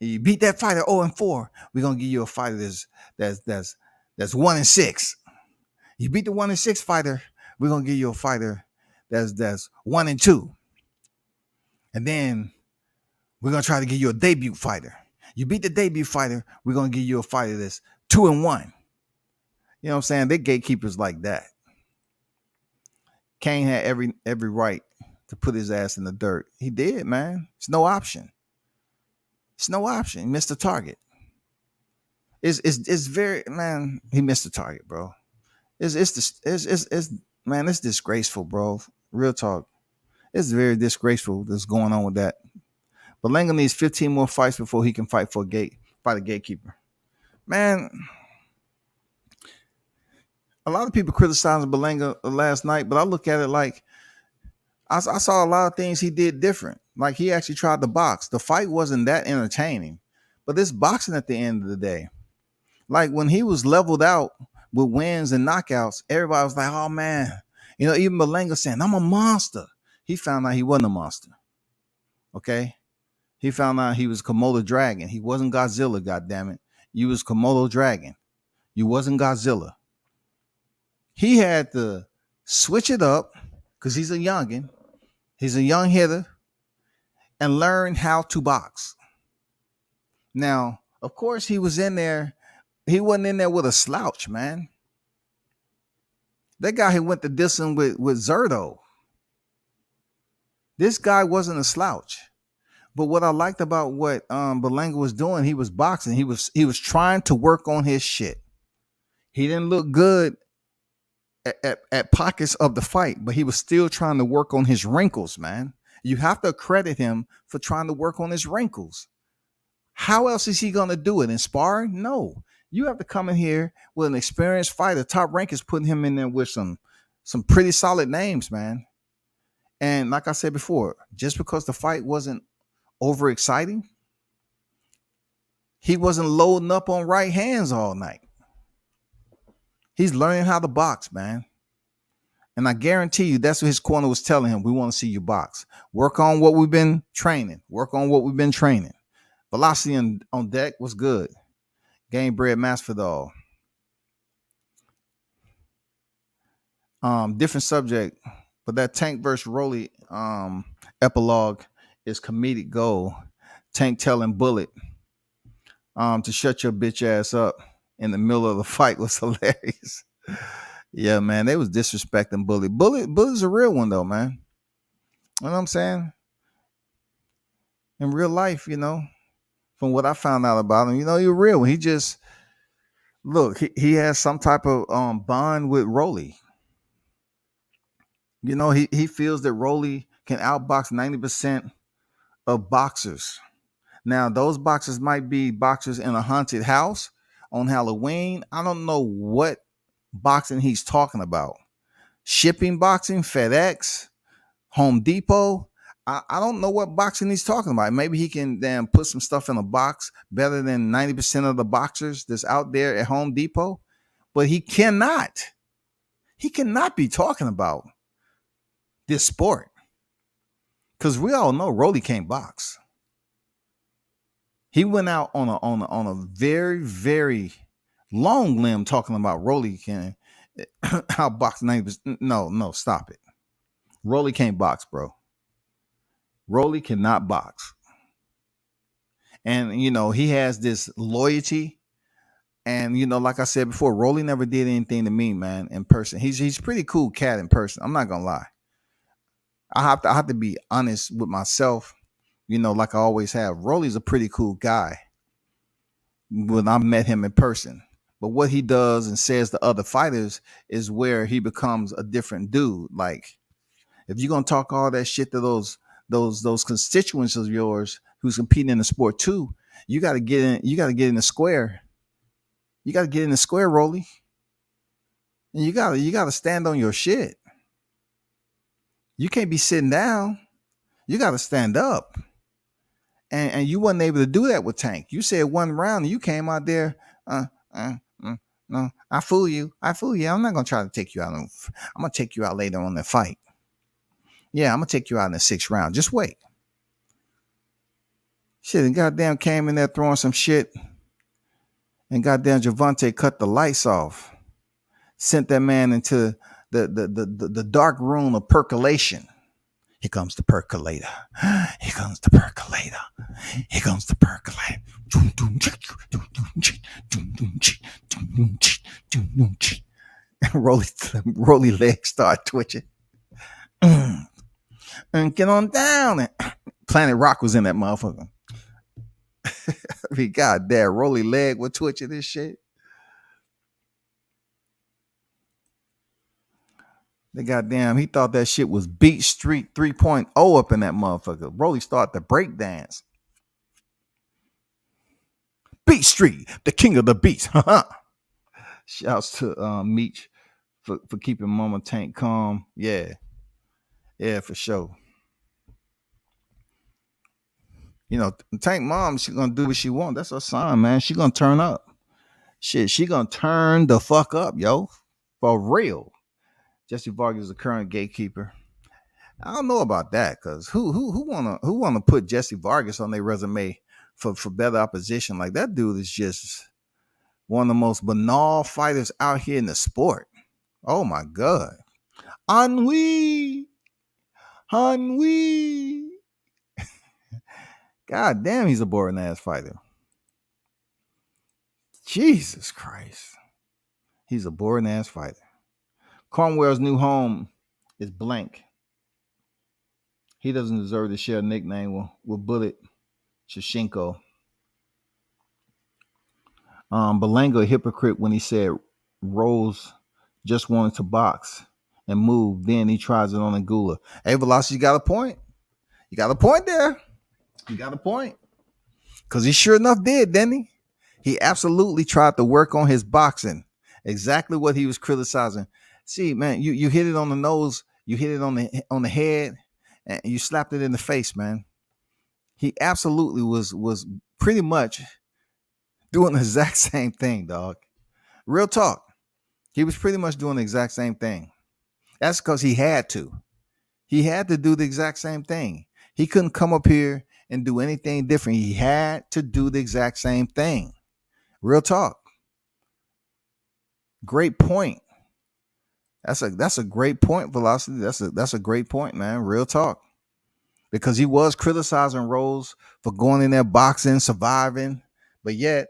You beat that fighter 0-4, we're going to give you a fighter that's 1-6. You beat the 1-6 fighter, we're going to give you a fighter that's 1-2. And then we're going to try to give you a debut fighter. You beat the debut fighter, we're going to give you a fighter that's 2-1. You know what I'm saying? They're gatekeepers like that. Cain had every right to put his ass in the dirt. He did, man. It's no option. He missed the target. It's very, man, he missed the target, bro. It's man, it's disgraceful, bro. Real talk. It's very disgraceful that's going on with that. But Berlanga needs 15 more fights before he can fight a gatekeeper. Man, a lot of people criticizing Berlanga last night, but I look at it like I saw a lot of things he did different. Like he actually tried to box. The fight wasn't that entertaining, but it's boxing at the end of the day. Like when he was leveled out with wins and knockouts, everybody was like, oh man, even Berlanga saying, I'm a monster. He found out he wasn't a monster. Okay. He found out he was Komodo dragon. He wasn't Godzilla, goddammit. You was Komodo dragon. You wasn't Godzilla. He had to switch it up because he's a youngin. He's a young hitter and learn how to box. Now, of course, he was in there. He wasn't in there with a slouch, man. That guy who went to distance with Zerto. This guy wasn't a slouch. But what I liked about what Berlanga was doing, he was boxing. He was trying to work on his shit. He didn't look good at pockets of the fight, but he was still trying to work on his wrinkles, man. You have to credit him for trying to work on his wrinkles. How else is he going to do it? In sparring? No. You have to come in here with an experienced fighter. Top Rank is putting him in there with some pretty solid names, man. And like I said before, just because the fight wasn't over exciting, he wasn't loading up on right hands all night. He's learning how to box, man. And I guarantee you that's what his corner was telling him. We want to see you box. Work on what we've been training. Velocity on deck was good. Game bred Masvidal. Different subject, but that Tank versus Rolly epilogue is comedic gold. Tank telling Bullet to shut your bitch ass up in the middle of the fight was hilarious. Yeah, man, they was disrespecting Bullet. Bullet's a real one though, man. You know what I'm saying? In real life, from what I found out about him, you're real. He just he has some type of bond with Rolly. He feels that Rolly can outbox 90% of boxers. Now, those boxers might be boxers in a haunted house on Halloween. I don't know what boxing he's talking about. Shipping boxing, FedEx, Home Depot. I don't know what boxing he's talking about. Maybe he can then put some stuff in a box better than 90% of the boxers that's out there at Home Depot. But he cannot be talking about this sport. Because we all know Rolly can't box. He went out on a very, very long limb talking about Rolly can outbox 90%. No, stop it. Rolly can't box, bro. Rolly cannot box. And, he has this loyalty. And, like I said before, Rolly never did anything to me, man, in person. He's pretty cool cat in person. I'm not going to lie. I have to be honest with myself, like I always have. Rolly's a pretty cool guy when I met him in person. But what he does and says to other fighters is where he becomes a different dude. Like, if you're going to talk all that shit to those constituents of yours who's competing in the sport too, you got to get in. You got to get in the square. You got to get in the square, Rolly. And you got to stand on your shit. You can't be sitting down. You got to stand up. And you wasn't able to do that with Tank. You said one round and you came out there. No, I fool you. I'm not going to try to take you out. I'm going to take you out later on the fight. Yeah, I'm going to take you out in the 6th round. Just wait. Shit, and goddamn came in there throwing some shit. And goddamn Javante cut the lights off. Sent that man into the dark room of percolation. Here comes the percolator. Here comes the percolator. Here comes the percolator. Rolly legs start twitching. And get on down. Planet Rock was in that motherfucker. Goddamn, Rolly leg was twitching this shit. The goddamn, he thought that shit was Beat Street 3.0 up in that motherfucker. Rolly started to break dance. Beat Street, the king of the beats. Shouts to Meech for keeping Mama Tank calm. Yeah, for sure. Tank mom, she gonna do what she want. That's her son, man. She gonna turn up. Shit, she gonna turn the fuck up, yo. For real. Jesse Vargas is the current gatekeeper. I don't know about that because who wanna put Jesse Vargas on their resume for better opposition? Like that dude is just one of the most banal fighters out here in the sport. Oh my god, ennui, ennui. God damn, he's a boring ass fighter. Jesus Christ, he's a boring ass fighter. Cromwell's new home is blank. He doesn't deserve to share a nickname with Bullet Shevchenko. Belanga a hypocrite when he said Rose just wanted to box and move. Then he tries it on Anguilla. Hey, Velocity, you got a point. You got a point there. You got a point. Because he sure enough did, didn't he? He absolutely tried to work on his boxing. Exactly what he was criticizing. See, man, you hit it on the nose, you hit it on the head, and you slapped it in the face, man. He absolutely was pretty much doing the exact same thing, dog. Real talk. He was pretty much doing the exact same thing. That's because he had to. He had to do the exact same thing. He couldn't come up here and do anything different. He had to do the exact same thing. Real talk. Great point. That's a great point, Velocity. That's a great point, man. Real talk. Because he was criticizing Rose for going in there boxing, surviving, but yet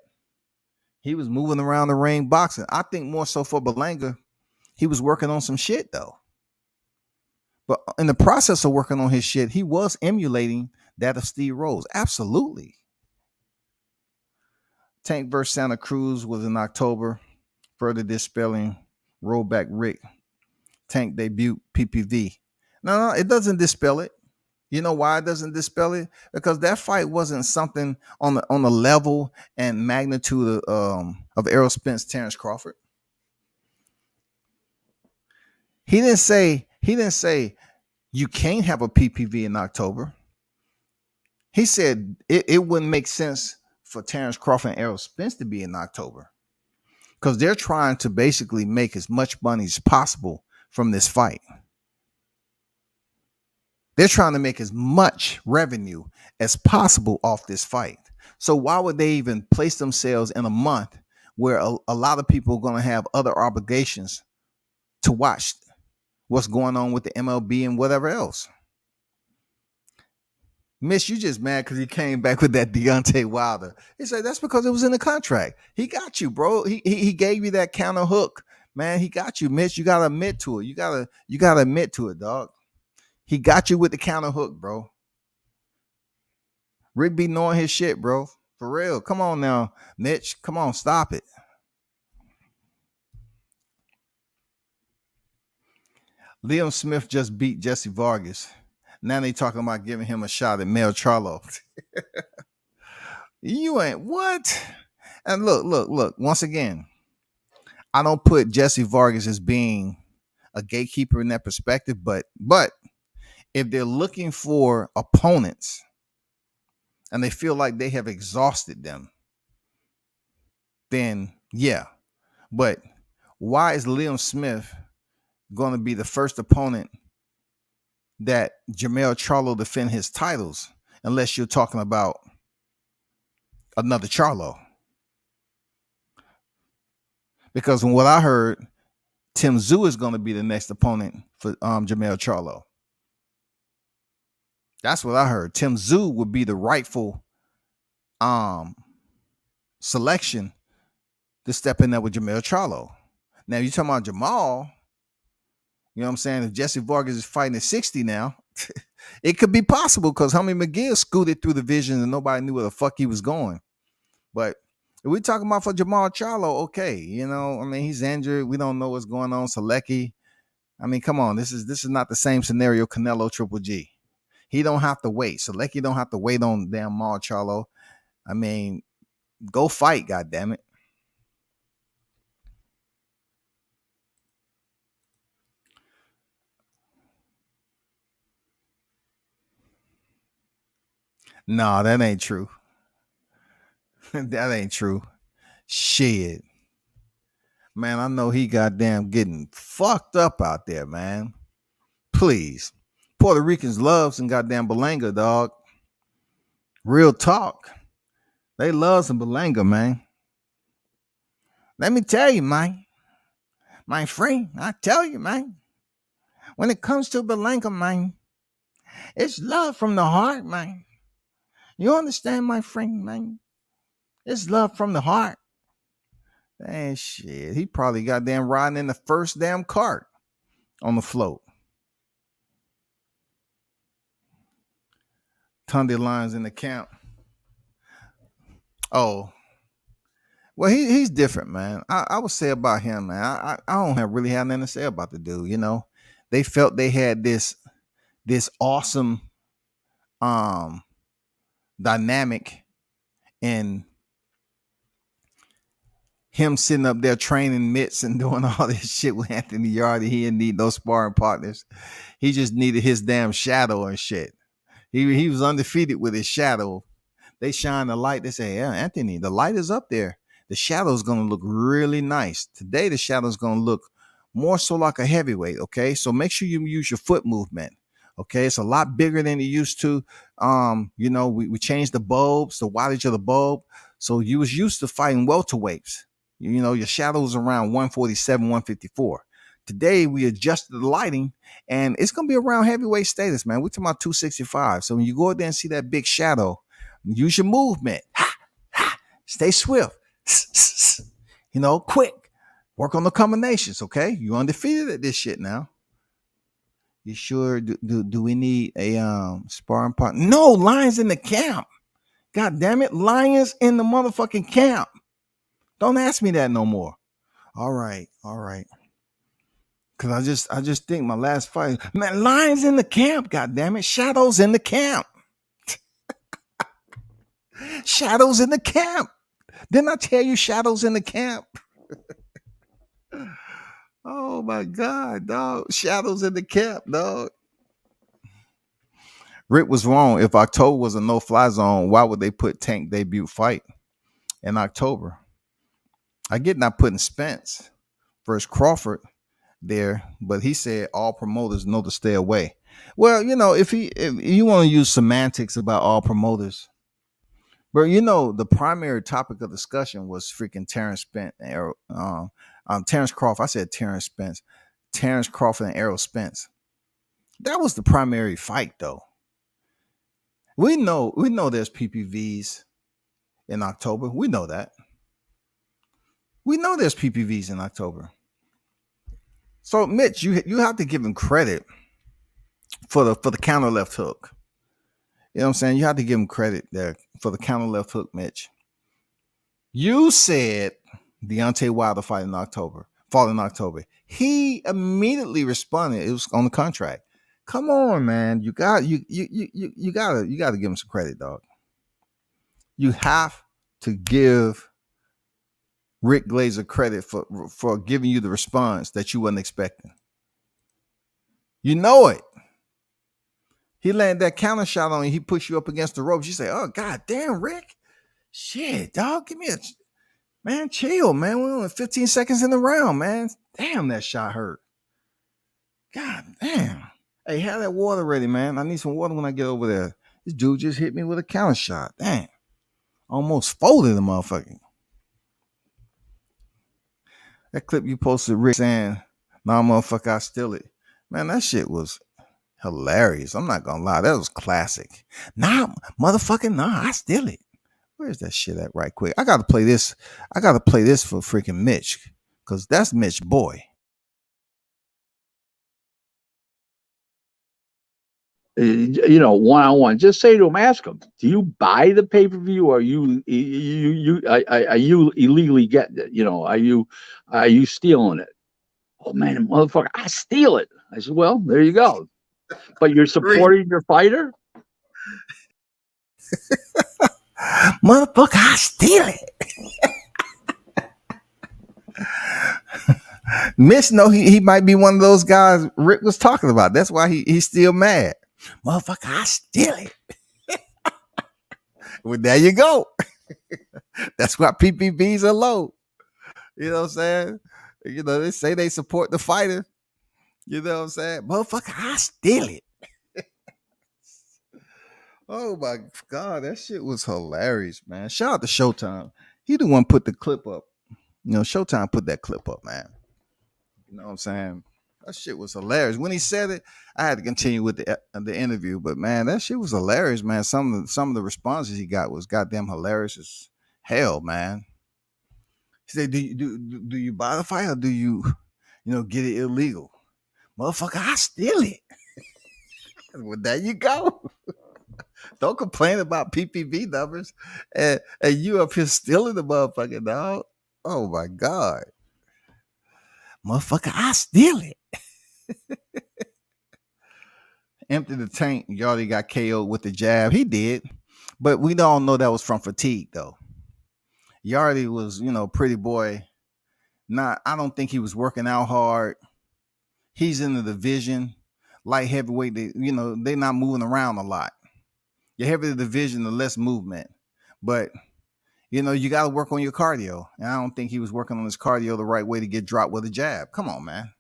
he was moving around the ring boxing. I think more so for Belanga, he was working on some shit though. But in the process of working on his shit, he was emulating that of Steve Rose. Absolutely. Tank versus Santa Cruz was in October, further dispelling rollback Rick. Tank debut PPV. No, it doesn't dispel it. You know why it doesn't dispel it? Because that fight wasn't something on the level and magnitude of Errol Spence, Terrence Crawford. He didn't say you can't have a PPV in October. He said it wouldn't make sense for Terrence Crawford and Errol Spence to be in October because they're trying to basically make as much money as possible from this fight. They're trying to make as much revenue as possible off this fight. So why would they even place themselves in a month where a lot of people are going to have other obligations to watch what's going on with the MLB and whatever else? Miss, you just mad because he came back with that Deontay Wilder. He said that's because it was in the contract. He got you, bro. He gave you that counter hook, man. He got you, Mitch. You gotta admit to it. You gotta admit to it, dog. He got you with the counter hook, bro. Rick be knowing his shit, bro. For real. Come on now, Mitch. Come on, stop it. Liam Smith just beat Jesse Vargas. Now they talking about giving him a shot at Mel Charlo. You ain't what? And look. Once again, I don't put Jesse Vargas as being a gatekeeper in that perspective, but if they're looking for opponents and they feel like they have exhausted them, then yeah. But why is Liam Smith going to be the first opponent that Jermell Charlo defend his titles unless you're talking about another Charlo? Because from what I heard, Tim Tszyu is going to be the next opponent for Jermell Charlo. That's what I heard. Tim Tszyu would be the rightful selection to step in there with Jermell Charlo. Now, you're talking about Jamal, you know what I'm saying? If Jesse Vargas is fighting at 60 now, it could be possible because Hummy McGill scooted through the vision and nobody knew where the fuck he was going. But if we're talking about for Jamal Charlo, okay, you know, I mean, he's injured. We don't know what's going on. Selecki, I mean, come on, this is not the same scenario. Canelo Triple G, he don't have to wait. Selecki don't have to wait on damn Jamal Charlo. I mean, go fight, goddammit. No, that ain't true. That ain't true. Shit. Man, I know he goddamn getting fucked up out there, man. Please. Puerto Ricans love some goddamn Belanga, dog. Real talk. They love some Belanga, man. Let me tell you, man. My friend, I tell you, man. When it comes to Belanga, man, it's love from the heart, man. You understand, my friend, man? It's love from the heart. Damn shit. He probably got damn riding in the first damn cart on the float. Tunde lines in the camp. Oh, well, he's different, man. I would say about him, man. I don't really have nothing to say about the dude. You know, they felt they had this awesome dynamic in him sitting up there training mitts and doing all this shit with Anthony Yarde. He didn't need no sparring partners. He just needed his damn shadow and shit. He was undefeated with his shadow. They shine the light. They say, yeah, Anthony, the light is up there. The shadow is going to look really nice. Today, the shadow is going to look more so like a heavyweight, okay? So make sure you use your foot movement, okay? It's a lot bigger than it used to. You know, we changed the bulbs, the wattage of the bulb. So you was used to fighting welterweights. You know, your shadow was around 147, 154. Today, we adjusted the lighting, and it's going to be around heavyweight status, man. We're talking about 265. So when you go out there and see that big shadow, use your movement. Ha, ha, stay swift. You know, quick. Work on the combinations, okay? You undefeated at this shit now. You sure? Do we need a sparring partner? No, Lions in the camp. God damn it, Lions in the motherfucking camp. Don't ask me that no more. All right. Cause I just think my last fight, man, Lions in the camp. God damn it, Shadows in the camp. Shadows in the camp. Didn't I tell you Shadows in the camp? Oh my God, dog. Shadows in the camp, dog. Rick was wrong. If October was a no-fly zone, why would they put Tank debut fight in October? I get not putting Spence versus Crawford there, but he said all promoters know to stay away. Well, you know, if you want to use semantics about all promoters, but you know, the primary topic of discussion was freaking Terrence Spence and Terrence Crawford. I said Terrence Spence, Terrence Crawford and Errol Spence. That was the primary fight, though. We know there's PPVs in October. We know that. We know there's PPVs in October. So Mitch, you have to give him credit for the counter left hook. You know what I'm saying? You have to give him credit there for the counter left hook, Mitch. You said Deontay Wilder fall in October. He immediately responded. It was on the contract. Come on, man. You gotta give him some credit, dog. You have to give Rick Glazer credit for giving you the response that you wasn't expecting. You know it. He landed that counter shot on you. He pushed you up against the ropes. You say, "Oh God damn, Rick, shit, dog, give me a man, chill, man. We're only 15 seconds in the round, man. Damn, that shot hurt. God damn. Hey, have that water ready, man. I need some water when I get over there. This dude just hit me with a counter shot. Damn, almost folded the motherfucker." That clip you posted, Rick saying, "Nah, motherfucker, I steal it." Man, that shit was hilarious. I'm not gonna lie, that was classic. Nah, motherfucker, nah, I steal it. Where's that shit at right quick? I gotta play this. I gotta play this for freaking Mitch, because that's Mitch boy. You know, one-on-one, just say to him, ask him, do you buy the pay-per-view, or are you illegally getting it? You know, are you stealing it? Oh man, motherfucker, I steal it. I said, well, there you go. But you're supporting your fighter? Motherfucker, I steal it. Mitch know he might be one of those guys Rick was talking about. That's why he's still mad. Motherfucker, I steal it. Well, there you go. That's why PPVs are low. You know what I'm saying? You know, they say they support the fighter. You know what I'm saying? Motherfucker, I steal it. Oh my God, that shit was hilarious, man. Shout out to Showtime. He the one put the clip up. You know, Showtime put that clip up, man. You know what I'm saying? That shit was hilarious. When he said it, I had to continue with the interview. But man, that shit was hilarious, man. Some of the responses he got was goddamn hilarious as hell, man. He said, do you buy the fight or do you get it illegal? Motherfucker, I steal it. Well, there you go. Don't complain about PPV numbers. And you up here stealing the motherfucking dog. Oh my God. Motherfucker, I steal it. Empty the tank. You already got KO'd with the jab. He did. But we don't know that was from fatigue, though. Yardy was, pretty boy. I don't think he was working out hard. He's in the division. Light heavyweight, they're not moving around a lot. The heavier the division, the less movement. But, you got to work on your cardio. And I don't think he was working on his cardio the right way to get dropped with a jab. Come on, man.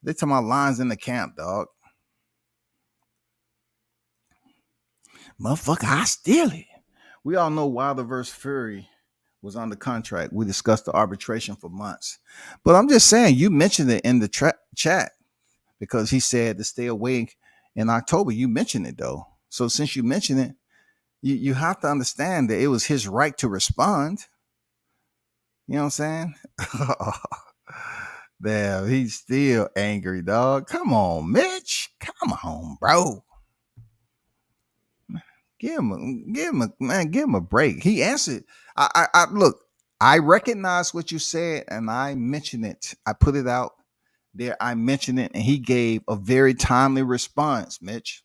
They talking about lines in the camp, dog. Motherfucker, I steal it. We all know Wilder versus Fury was under contract. We discussed the arbitration for months. But I'm just saying, you mentioned it in the chat because he said to stay away in October. You mentioned it, though. So since you mentioned it, you have to understand that it was his right to respond. You know what I'm saying? Damn, he's still angry, dog. Come on, Mitch. Come on, bro. Give him a break. He answered. I look. I recognize what you said, and I mentioned it. I put it out there. I mentioned it, and he gave a very timely response. Mitch,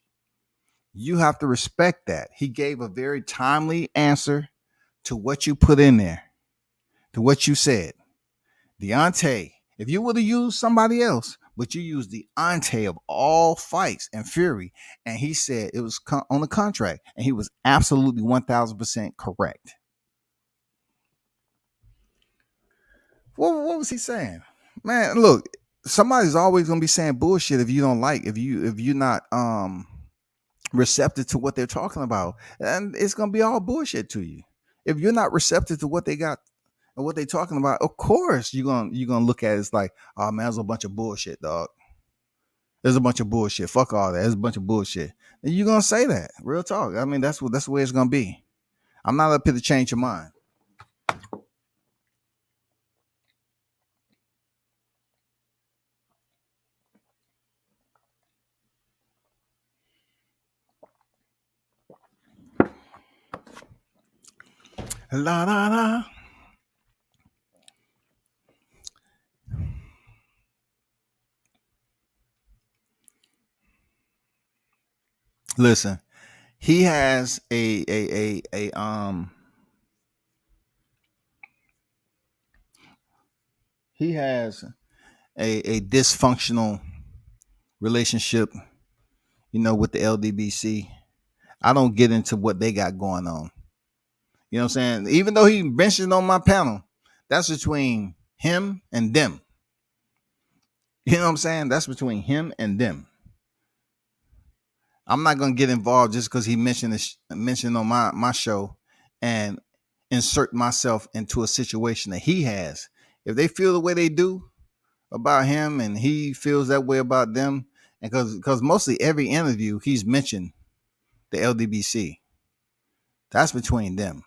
you have to respect that. He gave a very timely answer to what you put in there, to what you said. Deontay, if you would have used somebody else, but you used the ante of all fights and Fury, and he said it was on the contract, and he was absolutely 1,000% correct. What was he saying? Man, look, somebody's always gonna be saying bullshit if you don't like, if you're not receptive to what they're talking about, and it's gonna be all bullshit to you. If you're not receptive to what they got and what they're talking about, of course you're gonna look at it as like, oh man, there's a bunch of bullshit, dog. There's a bunch of bullshit. Fuck all that. There's a bunch of bullshit. And you're gonna say that. Real talk. I mean, that's the way it's gonna be. I'm not up here to change your mind. La la la. Listen, he has he has a dysfunctional relationship, with the LDBC. I don't get into what they got going on. You know what I'm saying? Even though he mentioned on my panel, that's between him and them. You know what I'm saying? That's between him and them. I'm not gonna get involved just because he mentioned on my show and insert myself into a situation that he has. If they feel the way they do about him and he feels that way about them, and because mostly every interview he's mentioned the LDBC, that's between them.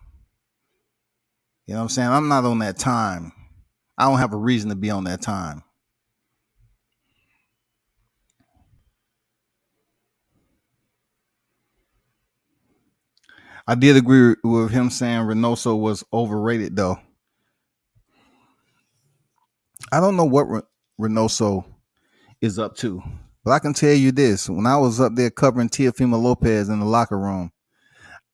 You know what I'm saying? I'm not on that time. I don't have a reason to be on that time. I did agree with him saying Reynoso was overrated, though. I don't know what Reynoso is up to, but I can tell you this: when I was up there covering Teofimo Lopez in the locker room,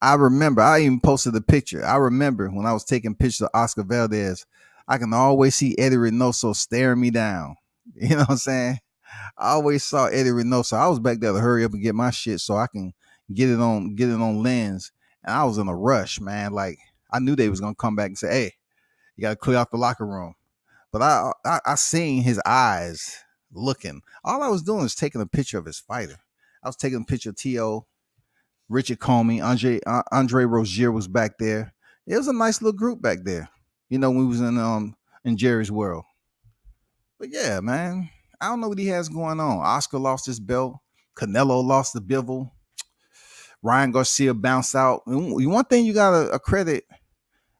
I remember I even posted a picture. I remember when I was taking pictures of Oscar Valdez, I can always see Eddie Reynoso staring me down. You know what I'm saying? I always saw Eddie Reynoso. I was back there to hurry up and get my shit so I can get it on lens. And I was in a rush, man. Like I knew they was gonna come back and say, "Hey, you gotta clear out the locker room." But I seen his eyes looking. All I was doing was taking a picture of his fighter. I was taking a picture of T.O. Richard Comey, Andre Rozier was back there. It was a nice little group back there. When we was in Jerry's world. But yeah, man, I don't know what he has going on. Oscar lost his belt. Canelo lost the Bivol. Ryan Garcia bounced out. And one thing you gotta credit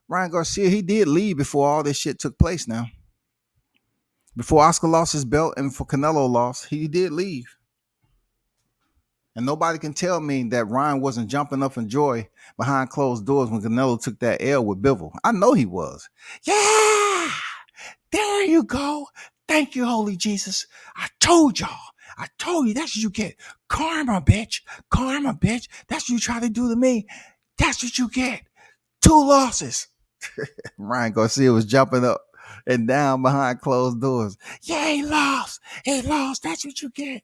Ryan Garcia, he did leave before all this shit took place now. Before Oscar lost his belt and before Canelo lost, he did leave. And nobody can tell me that Ryan wasn't jumping up in joy behind closed doors when Canelo took that L with Bivol. I know he was. Yeah, there you go. Thank you, Holy Jesus. I told y'all. I told you that's what you get. Karma, bitch. Karma, bitch. That's what you try to do to me. That's what you get. 2 losses. Ryan Garcia was jumping up and down behind closed doors. Yeah, he lost. He lost. That's what you get.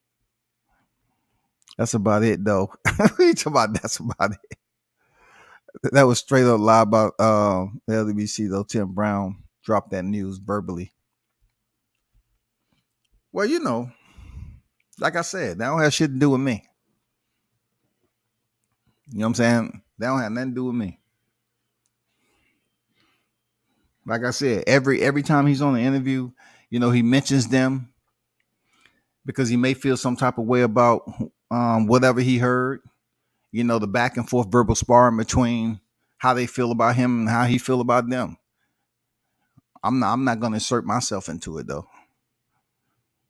That's about it, though. What are you talking about? That's about it. That was straight up lie about the LWC, though. Tim Brown dropped that news verbally. Well, like I said, that don't have shit to do with me. You know what I'm saying? That don't have nothing to do with me. Like I said, every time he's on an interview, he mentions them because he may feel some type of way about whatever he heard. The back and forth verbal sparring between how they feel about him and how he feel about them. I'm not going to insert myself into it, though.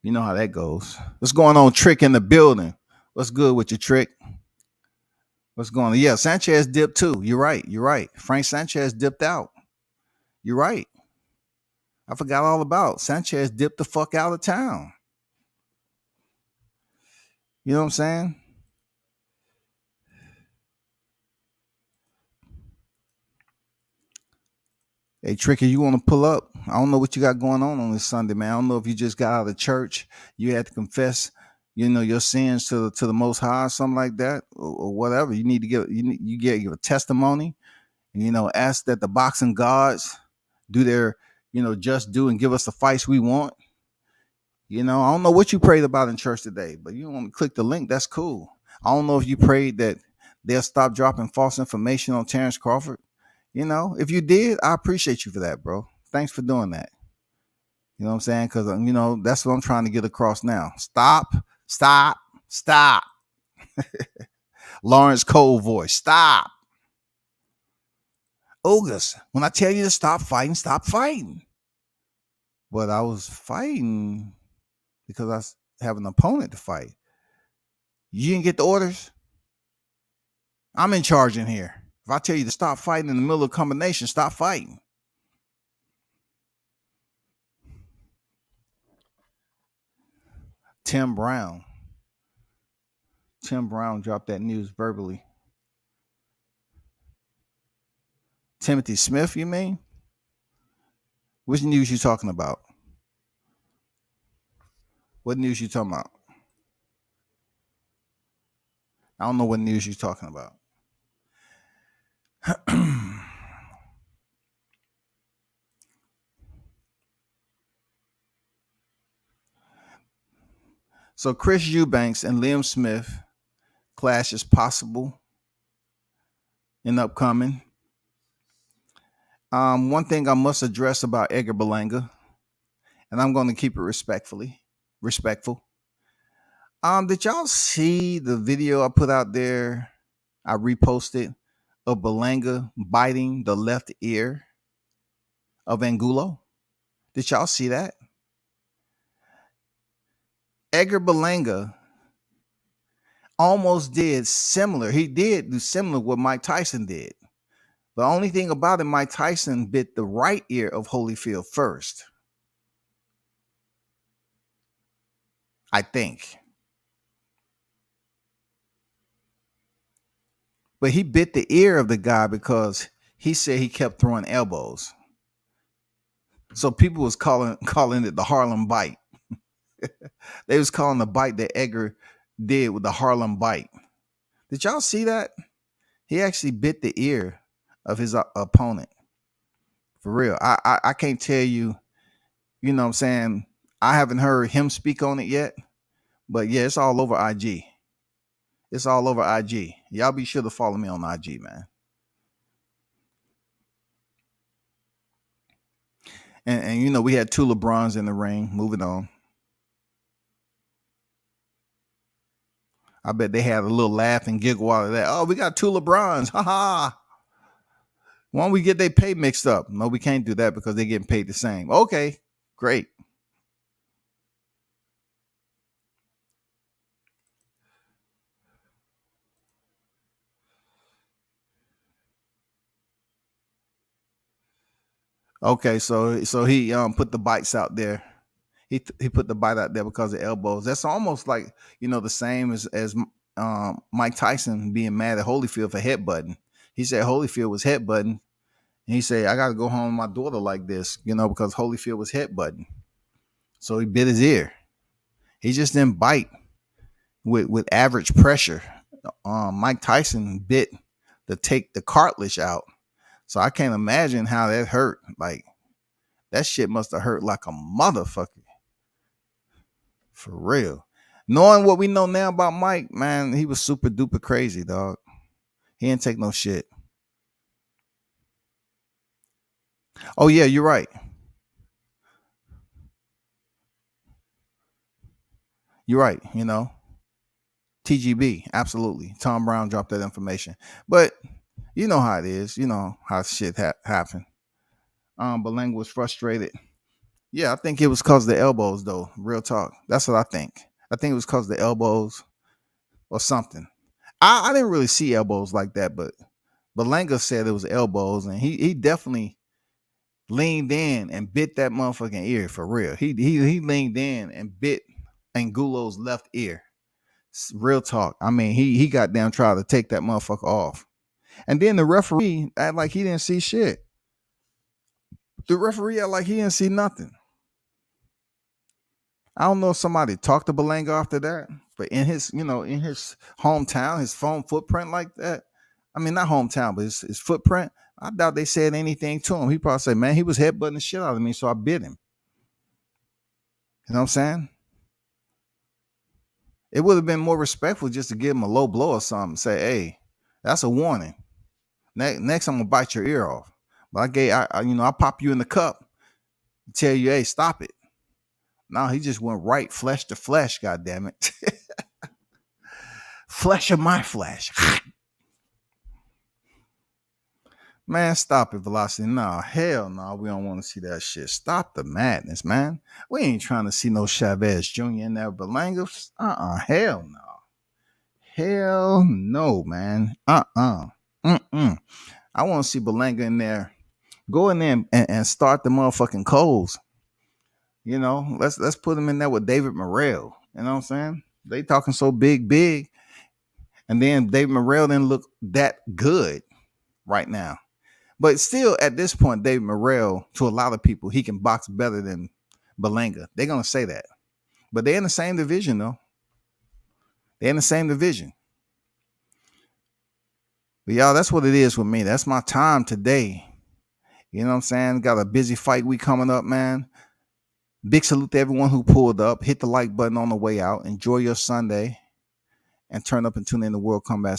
You know how that goes. What's going on, Trick in the building? What's good with your Trick? What's going on? Yeah, Sanchez dipped too. You're right. Frank Sanchez dipped out. You're right. I forgot all about Sanchez dipped the fuck out of town. You know what I'm saying? Hey, Tricky, you want to pull up? I don't know what you got going on this Sunday, man. I don't know if you just got out of church, you had to confess, your sins to the Most High, or something like that, or whatever. You need to give a testimony, and ask that the boxing gods do their, just do and give us the fights we want. I don't know what you prayed about in church today, but you want to click the link. That's cool. I don't know if you prayed that they'll stop dropping false information on Terrence Crawford. If you did, I appreciate you for that, bro. Thanks for doing that. You know what I'm saying? Because, that's what I'm trying to get across now. Stop. Lawrence Cole voice. Stop. August, when I tell you to stop fighting, stop fighting. But I was fighting because I have an opponent to fight. You didn't get the orders? I'm in charge in here. If I tell you to stop fighting in the middle of a combination, stop fighting. Tim Brown dropped that news verbally. Timothy Smith, you mean? Which news you talking about? What news you talking about? I don't know what news you're talking about. So Chris Eubanks and Liam Smith clash is possible and upcoming. One thing I must address about Edgar Berlanga, and I'm going to keep it respectful. Did y'all see the video I put out there? I reposted of Berlanga biting the left ear of Angulo. Did y'all see that? Edgar Berlanga almost did similar. He did do similar what Mike Tyson did. The only thing about it, Mike Tyson bit the right ear of Holyfield first. I think. But he bit the ear of the guy because he said he kept throwing elbows. So people was calling it the Harlem bite. They was calling the bite that Edgar did with the Harlem bite. Did y'all see that? He actually bit the ear of his opponent. For real. I can't tell you, you know what I'm saying? I haven't heard him speak on it yet. But yeah, it's all over IG. It's all over IG. Y'all be sure to follow me on IG, man. And you know, we had two LeBrons in the ring. Moving on. I bet they had a little laugh and giggle out of that. Oh, we got two LeBrons. Ha ha. Why don't we get their pay mixed up? No, we can't do that because they're getting paid the same. Okay, great. Okay, so he put the bites out there. He put the bite out there because of elbows. That's almost like, you know, the same as Mike Tyson being mad at Holyfield for headbutting. He said Holyfield was headbutting, and he said, I got to go home with my daughter like this, you know, because Holyfield was headbutting. So he bit his ear. He just didn't bite with average pressure. Mike Tyson bit to take the cartilage out. So I can't imagine how that hurt. Like, that shit must have hurt like a motherfucker. For real. Knowing what we know now about Mike, man, he was super duper crazy, dog. He didn't take no shit. Oh, yeah, you're right. You're right, you know. TGB, absolutely. Tom Brown dropped that information. But you know how it is. You know how shit happen. Beleng was frustrated. Yeah, I think it was because of the elbows, though. Real talk. That's what I think. I think it was because of the elbows or something. I didn't really see elbows like that, but Belenga said it was elbows, and he definitely leaned in and bit that motherfucking ear for real. He leaned in and bit Angulo's left ear. Real talk. I mean, he got down trying to take that motherfucker off. And then the referee act like he didn't see shit. The referee act like he didn't see nothing. I don't know if somebody talked to Belanga after that, but in his, you know, in his hometown, his phone footprint like that. I mean, not hometown, but his footprint. I doubt they said anything to him. He probably said, man, he was headbutting the shit out of me, so I bit him. You know what I'm saying? It would have been more respectful just to give him a low blow or something. Say, hey, that's a warning. Next, I'm gonna bite your ear off. But I pop you in the cup, tell you, hey, stop it. No, he just went right flesh to flesh. God damn it, flesh of my flesh. Man, stop it, Velocity. No, hell no, we don't want to see that shit. Stop the madness, man. We ain't trying to see no Chavez Jr. in there, Belanga. Hell no. Hell no, man. Mm-mm. I want to see Belanga in there. Go in there and start the motherfucking Coles. You know, let's put him in there with David Morrell. You know what I'm saying? They talking so big. And then David Morrell didn't look that good right now. But still, at this point, David Morrell, to a lot of people, he can box better than Belanga. They're going to say that. But they're in the same division, though. They're in the same division. But y'all, that's what it is with me. That's my time today. You know what I'm saying? Got a busy fight week coming up, man. Big salute to everyone who pulled up. Hit the like button on the way out. Enjoy your Sunday. And turn up and tune in to World Combat